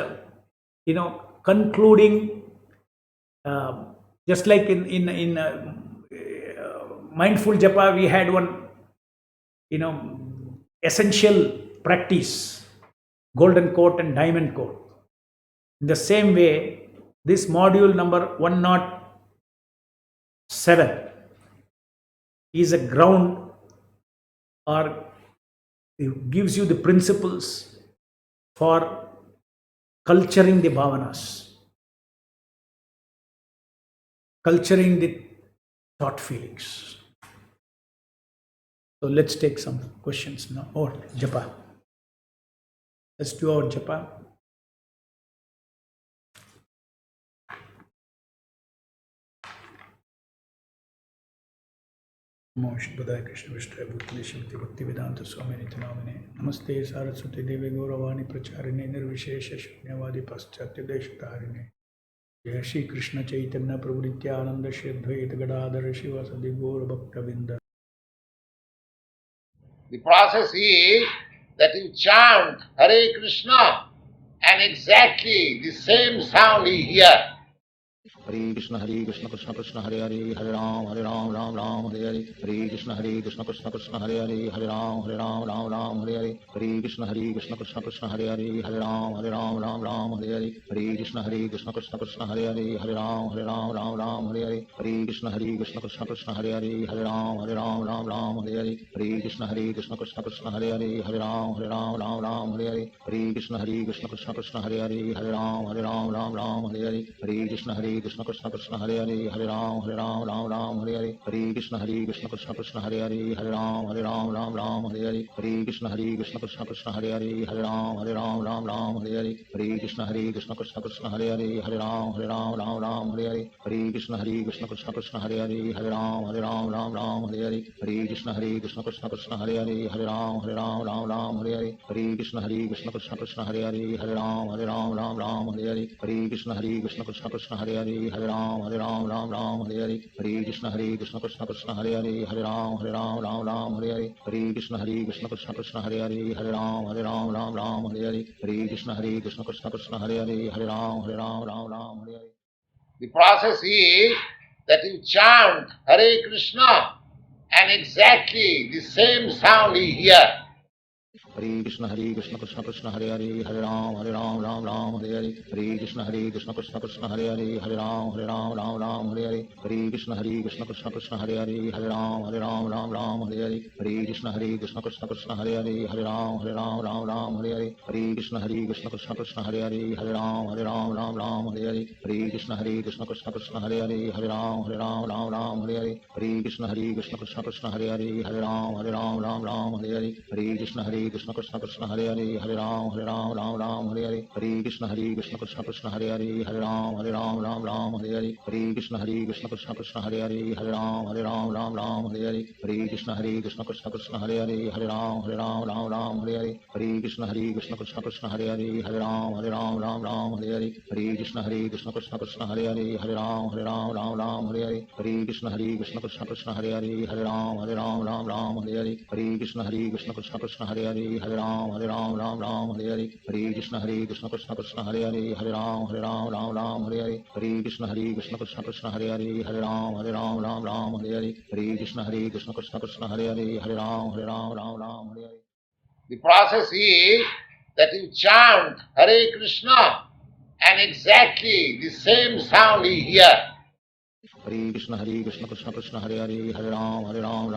concluding. Just like in mindful japa, we had one, essential practice, golden coat and diamond coat. In the same way, this module number 107 is a ground, or it gives you the principles for culturing the bhavanas, culturing the thought feelings. So let's take some questions now. Or japa. Let's do our japa. Namo Shripadaaya Krishna Vishnu Bhutali Bhaktivedanta Swami Nitinamine. Namaste Saraswati Devi Gauravani Pracharine Nirvishesha Shunyavadi Paschatya Deshatarine. Jai Shri Krishna Chaitanya Prabhu Nityananda Shri Advaita Gadadhara Shivasadi Gaura Bhaktavinda. The process is that you chant Hare Krishna and exactly the same sound you hear. Hare Krishna Krishna Krishna Hare Hare Ram Ram Ram Hare Hare Hare Krishna Krishna Krishna Hare Hare Ram Ram Hare Hare Hare Krishna Krishna Krishna Hare Hare Ram Ram Hare Hare Hare Krishna Krishna Krishna Hare Hare Ram Ram Hare Hare Hare Krishna Krishna Krishna Hare Hare Ram Ram Hare Hare Hare Krishna Krishna Krishna Hare Hare Ram Ram Hare Hare Hare Krishna Krishna Krishna Hare Hare Ram Ram Hare Hare Hare Krishna Krishna Krishna Hare Hare Ram Hare Hare Hare Krishna Krishna Krishna Hare Hare Ram Hare Hare Hare Krishna Krishna Krishna Hare Hare Ram Hare Hare Hare Krishna Krishna Krishna Hare Hare Ram Hare Hare Hare Krishna Krishna Krishna Hare Hare Ram Hare Hare Hare Krishna Krishna Krishna Hare Hare Ram Hare Hare Hare Krishna Krishna Krishna Hare Hare Ram Hare Hare Hare Krishna Krishna Krishna Hare Hare Ram Hare Hare Hare Krishna Krishna Krishna Hare Hare Ram Hare Hare Hare Krishna Krishna Krishna Hare Hare Ram Hare Hare Hare Krishna Krishna Krishna Hare Hare Ram Hare Hare. The process is that you chant Hare Krishna and exactly the same sound you hear. Hare Krishna Krishna Krishna Hare Hare Hare Ram Hare Hare Hare Krishna Krishna Krishna Hare Hare Ram Hare Hare Hare Krishna Krishna Krishna Hare Hare Ram Hare Hare Hare Krishna Krishna Krishna Hare Hare Ram Hare Hare Hare Krishna Krishna Krishna Hare Hare Ram Hare Hare Hare Krishna Krishna Krishna Hare Hare Ram Hare Hare Hare Krishna Krishna Krishna Hare Hare Ram Hare Hare Hare Krishna Krishna Krishna Hare Hare Ram Hare Hare Hare Krishna Krishna Krishna Hare Hare Ram Hare Hare Hare Krishna Krishna Krishna Hare Hare Ram Hare Hare Hare Krishna Krishna Krishna Hare Hare Ram Hare Hare Hare Krishna Krishna Krishna Hare Hare Ram Hare Hare Hare Krishna Krishna Krishna Hare Hare Ram Hare Hare Hare Krishna Krishna Krishna Hare Hare Ram Hare Hare Hare Krishna Krishna Krishna Hare Hare Ram Hare Hare Hare Krishna Krishna Krishna Hare Hare Ram Hare Hare Hare Krishna Krishna Krishna Hare Hare Ram Hare Hare Hare Krishna Krishna Krishna Hare Hare Ram Hare Hare. The process is that you chant Hare Krishna and exactly the same sound you hear. Hare Krishna Krishna Krishna Hare Hare Ram Hare Hare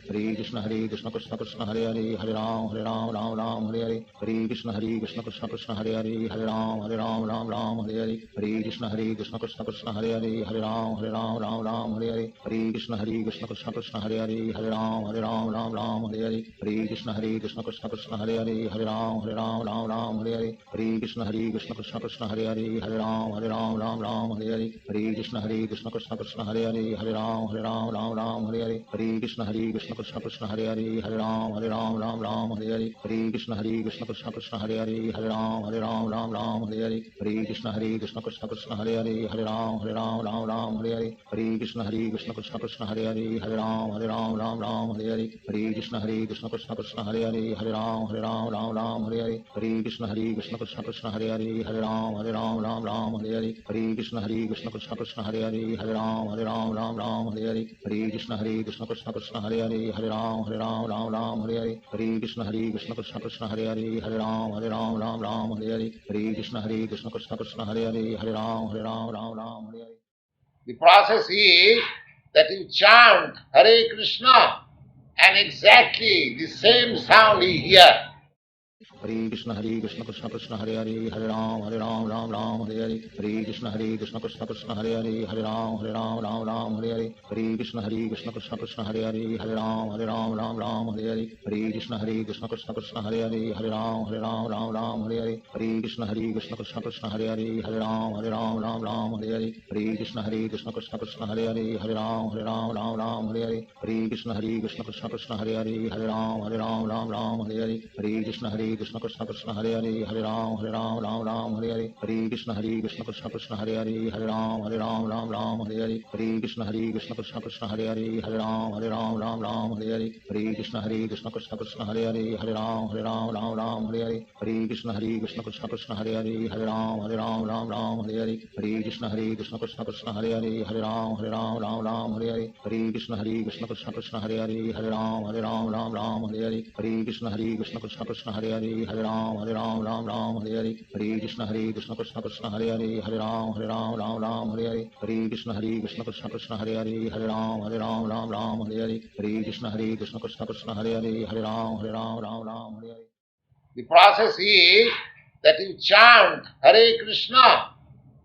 Hare Krishna Krishna Krishna Hare Hare Ram Hare Hare Hare Krishna Krishna Krishna Hare Hare Ram Hare Hare Hare Krishna Krishna Krishna Hare Hare Ram Hare Hare Hare Krishna Krishna Krishna Hare Hare Ram Hare Hare Hare Krishna Krishna Krishna Hare Hare Ram Hare Hare Hare Krishna Krishna Krishna Hare Hare Ram Hare Hare Hare Krishna Krishna Krishna Krishna Hare Hare Hare Ram Ram Ram Hare Hare Hare Krishna Krishna Krishna Hare Hare Hare Ram Ram Hare Hare Hare Krishna Krishna Krishna Hare Hare Hare Ram Ram Hare Hare Hare Krishna Krishna Krishna Hare Hare Hare Ram Ram Hare Hare Hare Krishna Krishna Krishna Hare Hare Hare Ram Ram Hare Hare Hare Krishna Krishna Krishna Hare Hare Hare Ram Ram Hare Hare Hare Krishna Krishna Krishna Hare Hare Hare Ram Ram Hare Hare Hare Krishna Krishna Krishna Hare Hare Hare Ram Ram Hare Hare Hare Krishna Krishna Krishna Hare Hare Hare Ram Hare Hare Hare Krishna Krishna Krishna Hare Hare Hare Ram Hare Hare Hare Krishna Krishna Krishna Hare Hare Hare Ram Hare Hare. The process is that you chant Hare Krishna and exactly the same sound you hear. Hare Krishna Krishna Krishna Hare Hare Hare Ram Ram Hare Hare Hare Krishna Krishna Krishna Hare Hare Hare Ram Hare Hare Hare Krishna Krishna Krishna Hare Hare Hare Ram Hare Hare Hare Krishna Krishna Krishna Hare Hare Hare Ram Hare Hare Hare Krishna Krishna Krishna Hare Hare Hare Ram Hare Hare Hare Krishna Krishna Krishna Hare Hare Hare Ram Hare Hare Hare Krishna Krishna Krishna Hare Hare Hare Ram Hare Hare Hare Krishna Krishna Krishna Hare Hare Hare Ram Hare Hare Hare Krishna Krishna Krishna Hare Hare Hare Ram Hare Hare Hare Krishna Krishna Krishna Hare Hare Hare Ram Hare Hare Hare Krishna Krishna Krishna Hare Hare Hare Ram Hare Hare Hare Krishna Krishna Krishna Hare Hare Hare Ram Hare Hare Hare Krishna Krishna Krishna Hare Hare Hare Ram Hare Hare Hare Krishna Krishna Krishna Hare Hare Hare Ram Hare Hare Hare Krishna Krishna Krishna Hare Hare Hare Ram Hare Hare Hare Krishna Krishna Krishna Hare Hare Hare Ram Hare Hare Hare Krishna Krishna Krishna Krishna Hare Hare Hare Ram Hare Hare Hare Krishna Krishna Krishna Krishna Hare Hare Hare Ram Hare Hare. The process is that you chant Hare Krishna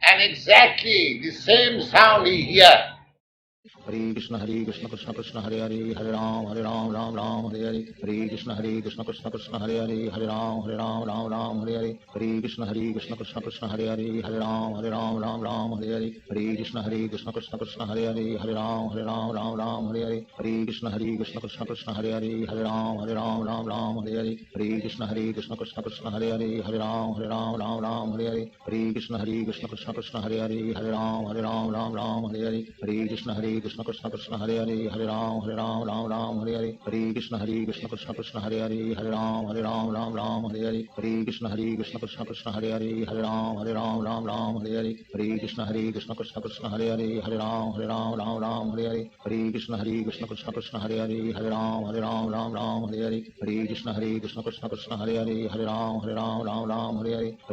and exactly the same sound you hear. Hare Krishna Krishna Krishna Hare Hare Hare Ram Ram Hare Hare Hare Krishna Krishna Krishna Hare Hare Hare Ram Hare Hare Hare Krishna Krishna Krishna Hare Hare Hare Ram Hare Hare Hare Krishna Krishna Krishna Hare Hare Hare Ram Hare Hare Hare Krishna Krishna Krishna Hare Hare Hare Ram Hare Hare Hare Krishna Krishna Krishna Hare Hare Hare Ram Hare Hare Hare Krishna Krishna Krishna Hare Hare Hare Ram Hare Hare Hare Krishna Krishna Krishna Hare Hare Hare Ram Hare Hare Hare Krishna Krishna Krishna Hare Hare Hare Ram Hare Hare Hare Krishna Krishna Krishna Hare Hare Hare Ram Hare Hare Hare Krishna Krishna Krishna Hare Hare Hare Ram Hare Hare Hare Krishna Krishna Krishna Hare Hare Hare Ram Hare Hare Hare Krishna Krishna Krishna Hare Hare Hare Ram Hare Hare Hare Krishna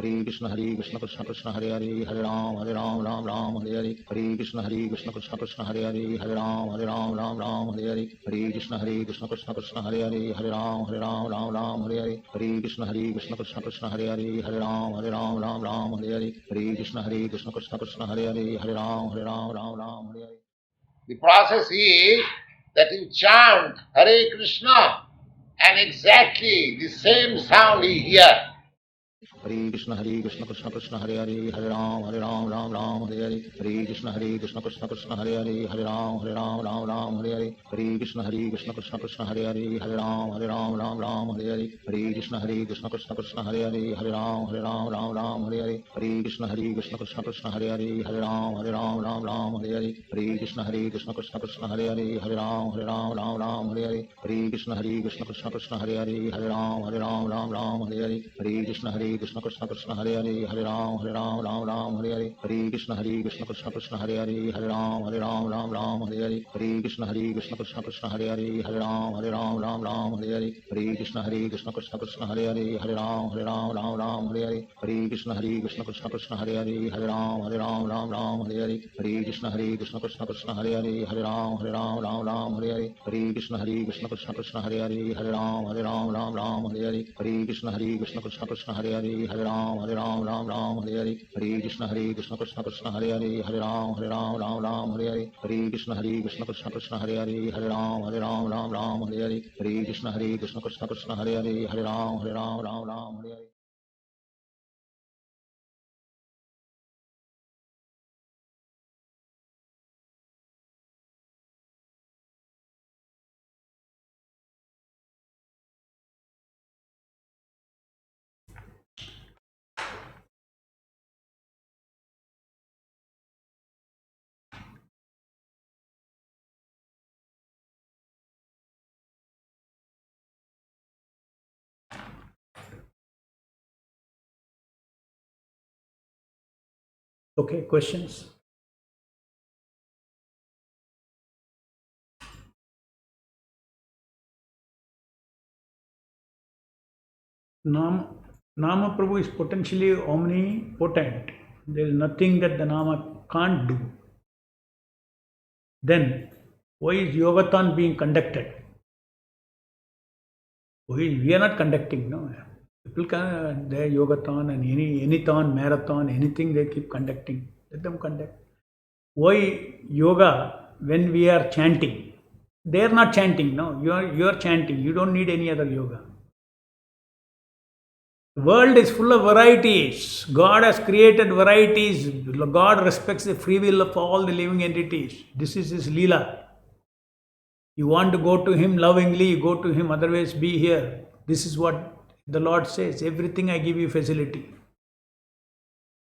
Krishna Krishna Hare Hare Hare Ram Hare Hare Hare Krishna Krishna Krishna Hare Hare Hare Ram Hare Hare Hare Krishna Krishna Krishna Hare Hare Hare Ram Hare Hare Hare Krishna Krishna Krishna Hare Hare Hare Ram Hare Hare Hare Krishna Krishna Krishna Hare Hare Hare Ram Hare Hare. The process is that you chant Hare Krishna and exactly the same sound you hear. Hare Krishna Krishna Krishna Hare Hare Hare Ram Hare Hare Hare Krishna Krishna Krishna Hare Hare Hare Ram Hare Hare Hare Krishna Krishna Krishna Hare Hare Hare Ram Hare Hare Hare Krishna Krishna Krishna Hare Hare Hare Ram Hare Hare Hare Krishna Krishna Krishna Hare Hare Hare Ram Hare Hare Hare Krishna Krishna Krishna Hare Hare Hare Ram Hare Hare Hare Krishna Krishna Krishna Hare Hare Hare Ram Hare Hare Hare Krishna Krishna Krishna Hare Hare Hare Ram Hare Hare Hare Krishna Krishna Krishna Hare Hare Hare Ram Hare Hare Hare Krishna Krishna Krishna Hare Hare Hare Ram Hare Hare Hare Krishna Krishna Krishna Hare Hare Hare Ram Hare Hare Hare Krishna Krishna Krishna Hare Hare Hare Ram Hare Hare Hare Krishna Krishna Krishna Hare Hare Hare Ram Hare Hare Hare Krishna Krishna Krishna Hare Hare Hare Ram Hare Hare Hare Krishna Krishna Krishna Hare Hare Hare Ram Hare Hare Hare Krishna Krishna Krishna Hare Hare Hare Ram Hare Hare Krishna Krishna Krishna Hare Hare Hare Ram Hare Hare Krishna Krishna Krishna Hare Hare Hare Ram Hare Hare. Okay, questions? Nama, Nama Prabhu is potentially omnipotent. There is nothing that the Nama can't do. Then, why is Yogathon being conducted? We are not conducting, no. People can, their Yogathon and any thon, marathon, anything they keep conducting. Let them conduct. Why yoga when we are chanting? They are not chanting, no. You are chanting. You don't need any other yoga. The world is full of varieties. God has created varieties. God respects the free will of all the living entities. This is His Leela. You want to go to Him lovingly, you go to Him, otherwise be here. This is what the Lord says. Everything I give you facility.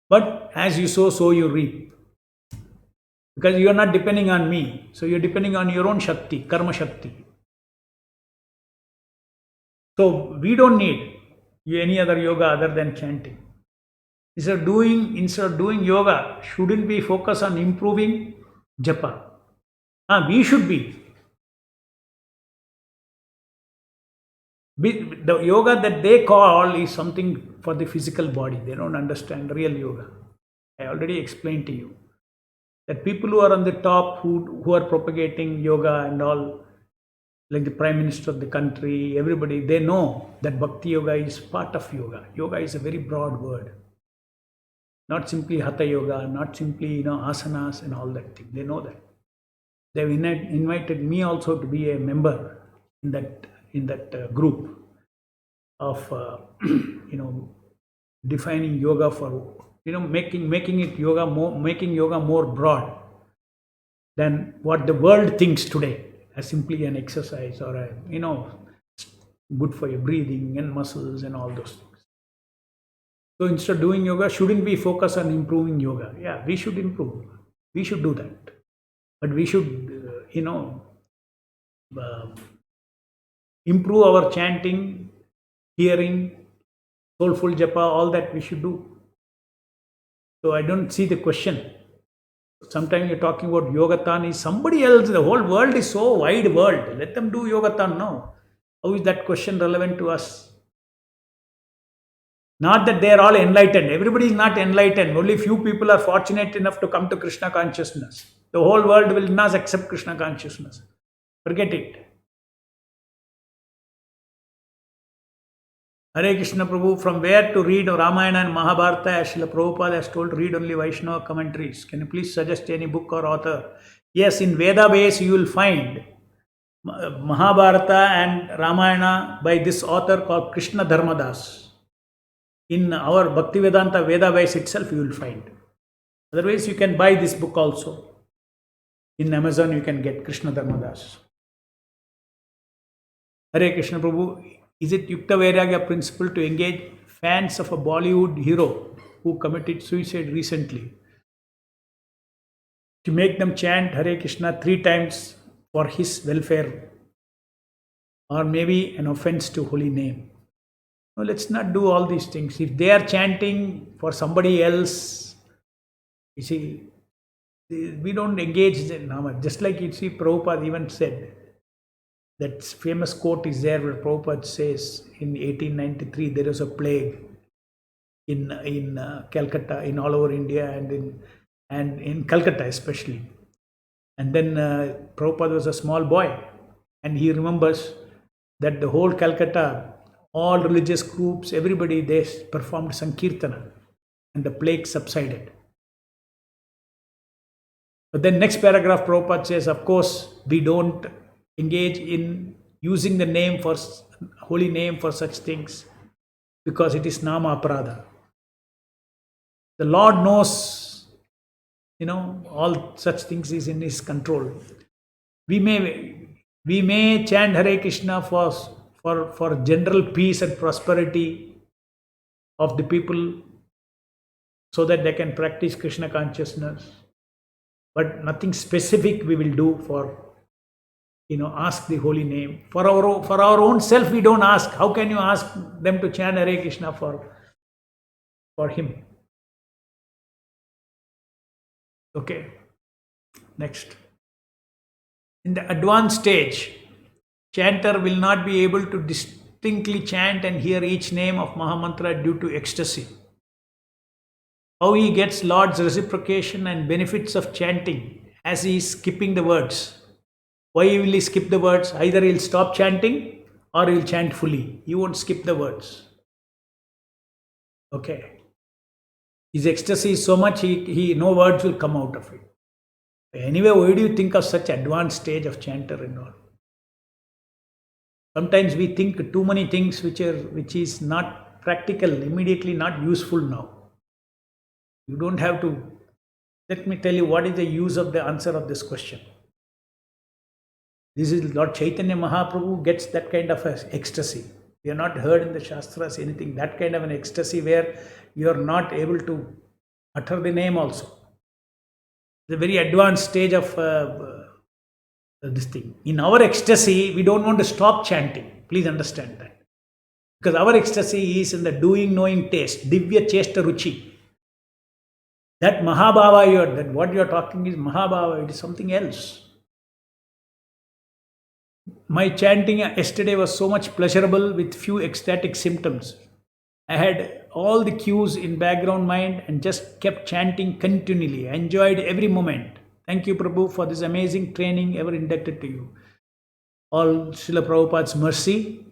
But as you sow, so you reap. Because you are not depending on me. So you are depending on your own Shakti, Karma Shakti. So we don't need any other yoga other than chanting. Instead of doing yoga, shouldn't we focus on improving japa? We should be. The yoga that they call is something for the physical body. They don't understand real yoga. I already explained to you that people who are on the top, who are propagating yoga and all, like the Prime Minister of the country, everybody, they know that Bhakti Yoga is part of yoga. Yoga is a very broad word. Not simply Hatha Yoga, not simply asanas and all that thing. They know that. They've invited me also to be a member in that group of defining yoga for making yoga more broad than what the world thinks today as simply an exercise or a good for your breathing and muscles and all those things. So instead of doing yoga, shouldn't we focus on improving yoga? Yeah, we should improve. We should do that. But we should, improve our chanting, hearing, soulful japa, all that we should do. So I don't see the question. Sometimes you're talking about yogathan is somebody else. The whole world is so wide world. Let them do yogathan now. How is that question relevant to us? Not that they are all enlightened. Everybody is not enlightened. Only few people are fortunate enough to come to Krishna consciousness. The whole world will not accept Krishna consciousness. Forget it. Hare Krishna Prabhu, from where to read Ramayana and Mahabharata, as Srila Prabhupada has told, read only Vaishnava commentaries. Can you please suggest any book or author? Yes, in Veda base you will find Mahabharata and Ramayana by this author called Krishna Dharmadas. In our Bhaktivedanta Veda base itself you will find. Otherwise you can buy this book also. In Amazon you can get Krishna Dharmadas. Hare Krishna Prabhu, is it Yukta Vairagya principle to engage fans of a Bollywood hero who committed suicide recently to make them chant Hare Krishna 3 times for his welfare, or maybe an offense to holy name? No, let's not do all these things. If they are chanting for somebody else, you see, we don't engage in Nama. Just like you see, Prabhupada even said, that famous quote is there where Prabhupada says in 1893 there was a plague in Calcutta, in all over India, and in Calcutta especially. And then Prabhupada was a small boy, and he remembers that the whole Calcutta, all religious groups, everybody, they performed Sankirtana, and the plague subsided. But then next paragraph Prabhupada says, of course, we don't engage in using the name for holy name for such things because it is nama aparadha. The Lord knows, all such things is in His control. We may chant Hare Krishna for general peace and prosperity of the people so that they can practice Krishna consciousness, but nothing specific we will do for ask the holy name. For our own self, we don't ask. How can you ask them to chant Hare Krishna for him? Okay, next. In the advanced stage, chanter will not be able to distinctly chant and hear each name of Mahamantra due to ecstasy. How he gets Lord's reciprocation and benefits of chanting as he is skipping the words. Why will he skip the words? Either he'll stop chanting or he'll chant fully. He won't skip the words. Okay. His ecstasy is so much, he no words will come out of it. Anyway, why do you think of such advanced stage of chanter and all? Sometimes we think too many things which is not practical, immediately not useful now. You don't have to. Let me tell you what is the use of the answer of this question. This is Lord Chaitanya Mahaprabhu gets that kind of ecstasy. We have not heard in the Shastras anything, that kind of an ecstasy where you are not able to utter the name also. The very advanced stage of this thing. In our ecstasy, we don't want to stop chanting. Please understand that. Because our ecstasy is in the doing, knowing taste. Divya Chesta Ruchi. That Mahabhava, that what you are talking is Mahabhava, it is something else. My chanting yesterday was so much pleasurable with few ecstatic symptoms. I had all the cues in background mind and just kept chanting continually. I enjoyed every moment. Thank you, Prabhu, for this amazing training, ever indebted to you. All Srila Prabhupada's mercy.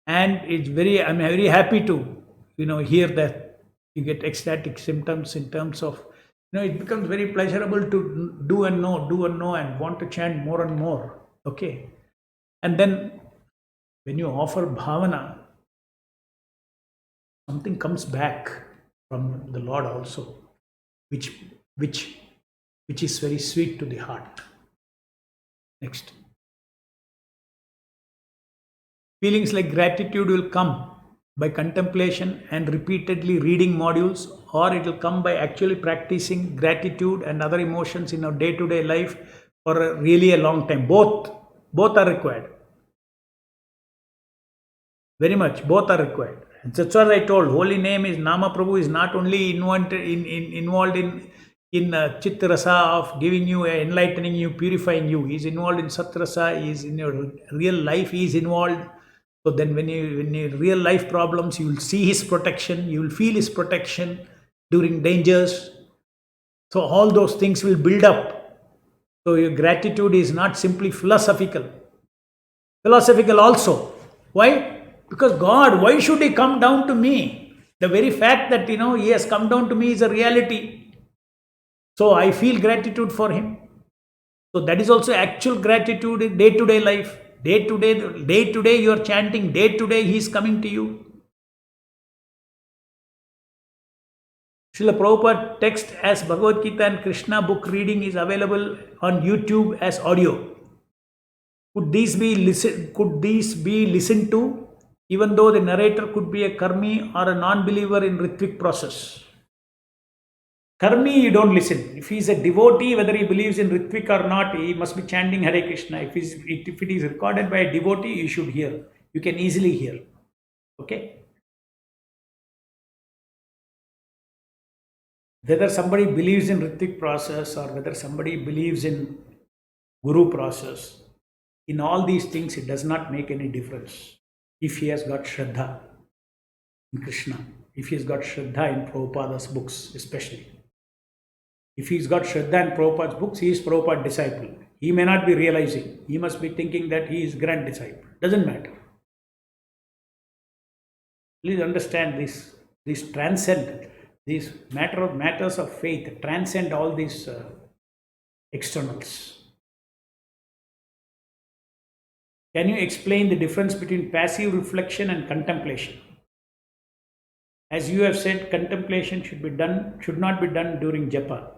And I'm very happy to, hear that you get ecstatic symptoms in terms of, it becomes very pleasurable to do and know and want to chant more and more. Okay. And then when you offer bhavana, something comes back from the Lord also, which is very sweet to the heart. Next. Feelings like gratitude will come by contemplation and repeatedly reading modules, or it will come by actually practicing gratitude and other emotions in our day-to-day life for really a long time. Both are required. Very much, both are required. And that's what I told. Holy name is Nama Prabhu is not only involved in Chit Rasa of giving you, enlightening you, purifying you. He is involved in Sat Rasa. He is in your real life. He is involved. So then, when you real life problems, you will see his protection. You will feel his protection during dangers. So all those things will build up. So your gratitude is not simply philosophical. Philosophical also. Why? Because God, why should he come down to me? The very fact that, he has come down to me is a reality. So I feel gratitude for him. So that is also actual gratitude in day-to-day life. Day to day you are chanting. Day to day he is coming to you. Srila Prabhupada text as Bhagavad Gita and Krishna book reading is available on YouTube as audio. Could these be listened to? Even though the narrator could be a karmi or a non-believer in Ritvik process. Karmi, you don't listen. If he is a devotee, whether he believes in Ritvik or not, he must be chanting Hare Krishna. If it is recorded by a devotee, you should hear. You can easily hear. Okay? Whether somebody believes in Ritvik process or whether somebody believes in Guru process, in all these things, it does not make any difference. If he has got Shraddha in Krishna, if he has got Shraddha in Prabhupada's books, especially. If he's got Shraddha in Prabhupada's books, he is Prabhupada's disciple. He may not be realizing. He must be thinking that he is grand disciple. Doesn't matter. Please understand this. These transcend, these matters of faith transcend all these externals. Can you explain the difference between passive reflection and contemplation? As you have said, contemplation should not be done during japa.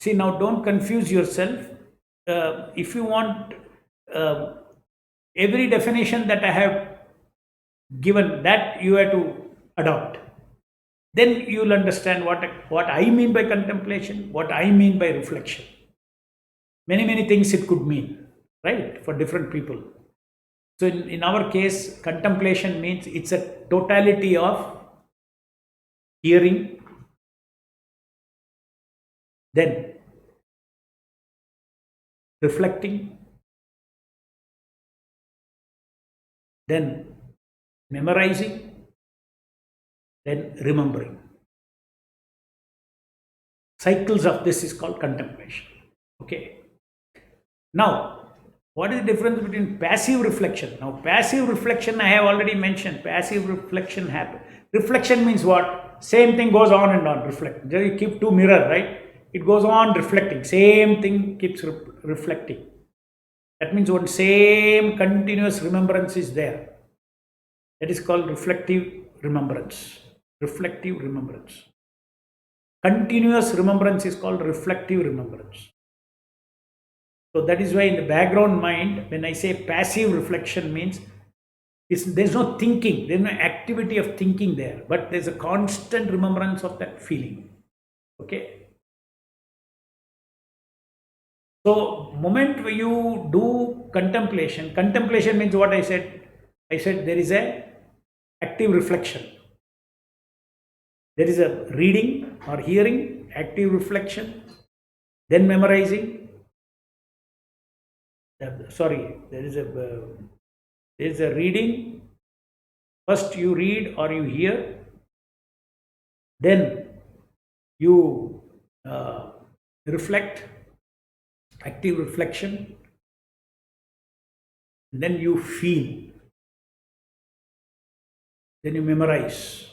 See, now don't confuse yourself. If you want every definition that I have given, that you have to adopt. Then you will understand what I mean by contemplation, what I mean by reflection. Many things it could mean, right, for different people. So in our case, contemplation means it's a totality of hearing, then reflecting, then memorizing, then remembering. Cycles of this is called contemplation. Okay. Now, what is the difference between passive reflection? Now, passive reflection I have already mentioned. Passive reflection happens. Reflection means what? Same thing goes on and on. Reflect. You keep two mirror, right? It goes on reflecting. Same thing keeps reflecting. That means one same continuous remembrance is there. That is called reflective remembrance. Reflective remembrance. Continuous remembrance is called reflective remembrance. So that is why in the background mind, when I say passive reflection means there's no thinking, there's no activity of thinking there, but there's a constant remembrance of that feeling. Okay. So moment where you do contemplation, contemplation means what I said? I said there is a active reflection. There is a reading or hearing, active reflection, then memorizing. Sorry, there is a reading. First you read or you hear, then you reflect, active reflection, then you feel, then you memorize.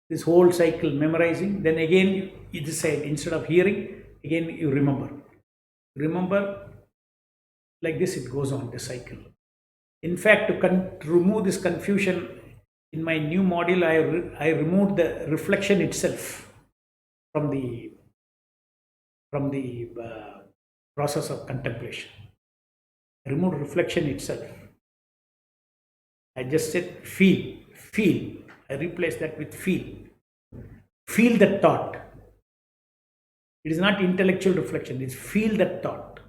This whole cycle, memorizing, then again you decide, instead of hearing, again you remember. Remember, like this it goes on, the cycle. In fact, to remove this confusion, in my new module, I removed the reflection itself from the process of contemplation. I removed reflection itself. I just said feel. I replaced that with feel. Feel that thought. It is not intellectual reflection, it's feel that thought.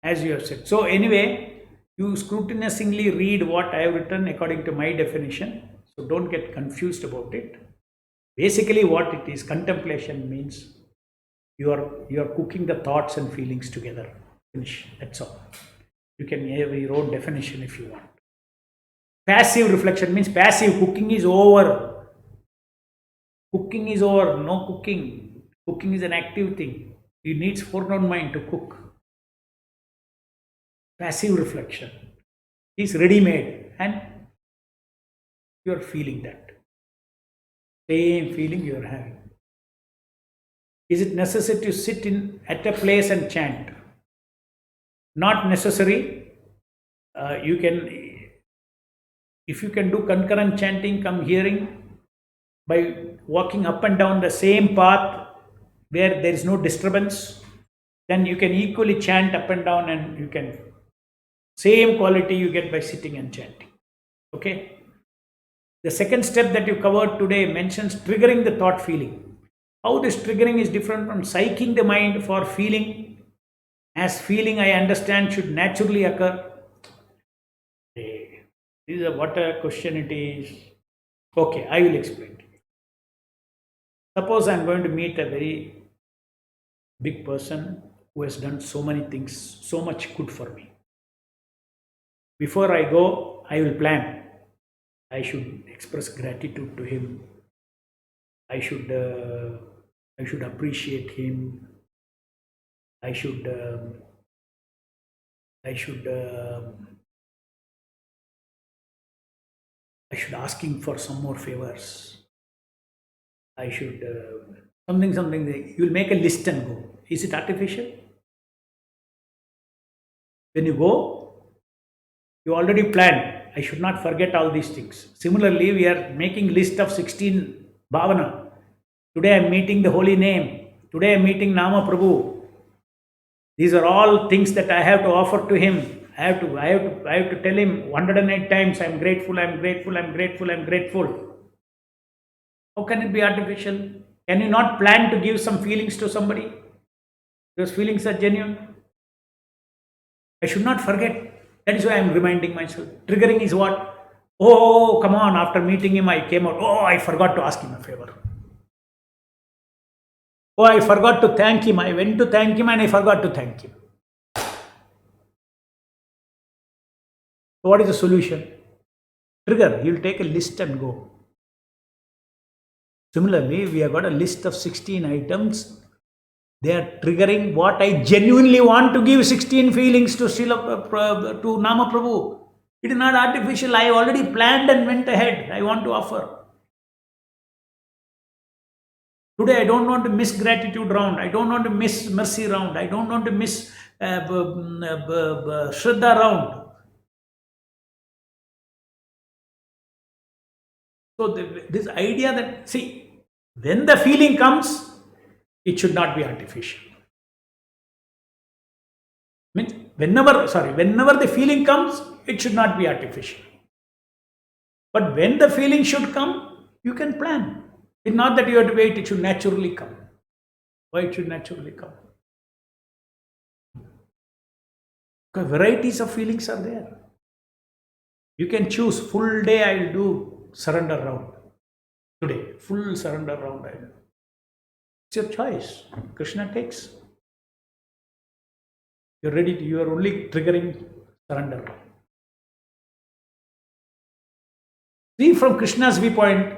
As you have said. So anyway, you scrutiniously read what I have written according to my definition. So don't get confused about it. Basically what it is, contemplation means you are cooking the thoughts and feelings together. Finish. That's all. You can have your own definition if you want. Passive reflection means passive. Cooking is over. Cooking is over. No cooking. Cooking is an active thing. It needs foreground mind to cook. Passive reflection is ready-made and you are feeling that. Same feeling you are having. Is it necessary to sit at a place and chant? Not necessary. You can, if you can do concurrent chanting, come hearing, by walking up and down the same path where there is no disturbance, then you can equally chant up and down and you can, same quality you get by sitting and chanting. Okay. The second step that you covered today mentions triggering the thought feeling. How this triggering is different from psyching the mind for feeling, as feeling I understand should naturally occur. This is what a question it is. Okay, I will explain to you. Suppose I am going to meet a very big person who has done so many things, so much good for me. Before I go, I will plan. I should express gratitude to him. I should appreciate him. I should ask him for some more favors. I should something. You will make a list and go. Is it artificial? When you go, you already planned. I should not forget all these things. Similarly, we are making list of 16 bhavana. Today I am meeting the holy name. Today I am meeting Nama Prabhu. These are all things that I have to offer to him. I have to tell him 108 times, I am grateful, I am grateful, I am grateful, I am grateful. How can it be artificial? Can you not plan to give some feelings to somebody? Those feelings are genuine. I should not forget. That is why I am reminding myself. Triggering is what? Oh, come on, after meeting him, I came out. Oh, I forgot to ask him a favor. Oh, I forgot to thank him. I went to thank him and I forgot to thank him. So what is the solution? Trigger. You'll take a list and go. Similarly, we have got a list of 16 items. They are triggering what I genuinely want to give 16 feelings to Srila, to Nama Prabhu. It is not artificial. I already planned and went ahead. I want to offer. Today, I don't want to miss gratitude round. I don't want to miss mercy round. I don't want to miss Shraddha round. So, this idea that, see, when the feeling comes, it should not be artificial. Means, whenever the feeling comes, it should not be artificial. But when the feeling should come, you can plan. It's not that you have to wait, it should naturally come. Why it should naturally come? Because varieties of feelings are there. You can choose full day I will do surrender round. Today, full surrender round I will do. It's your choice. Krishna takes. You're ready to, you are only triggering surrender. See, from Krishna's viewpoint,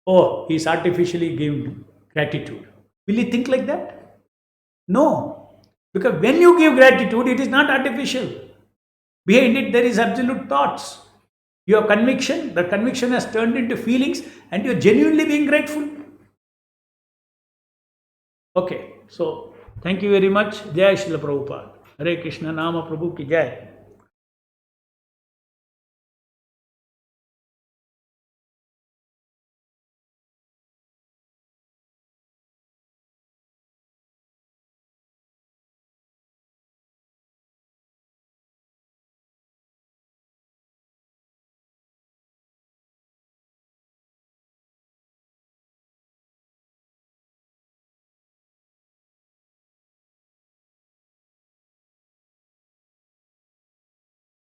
oh, he's artificially giving gratitude. Will he think like that? No. Because when you give gratitude, it is not artificial. Behind it, there is absolute thoughts. Your conviction, the conviction has turned into feelings and you're genuinely being grateful. Okay, so thank you very much. Jai Srila Prabhupada. Hare Krishna Nama Prabhu ki Jai.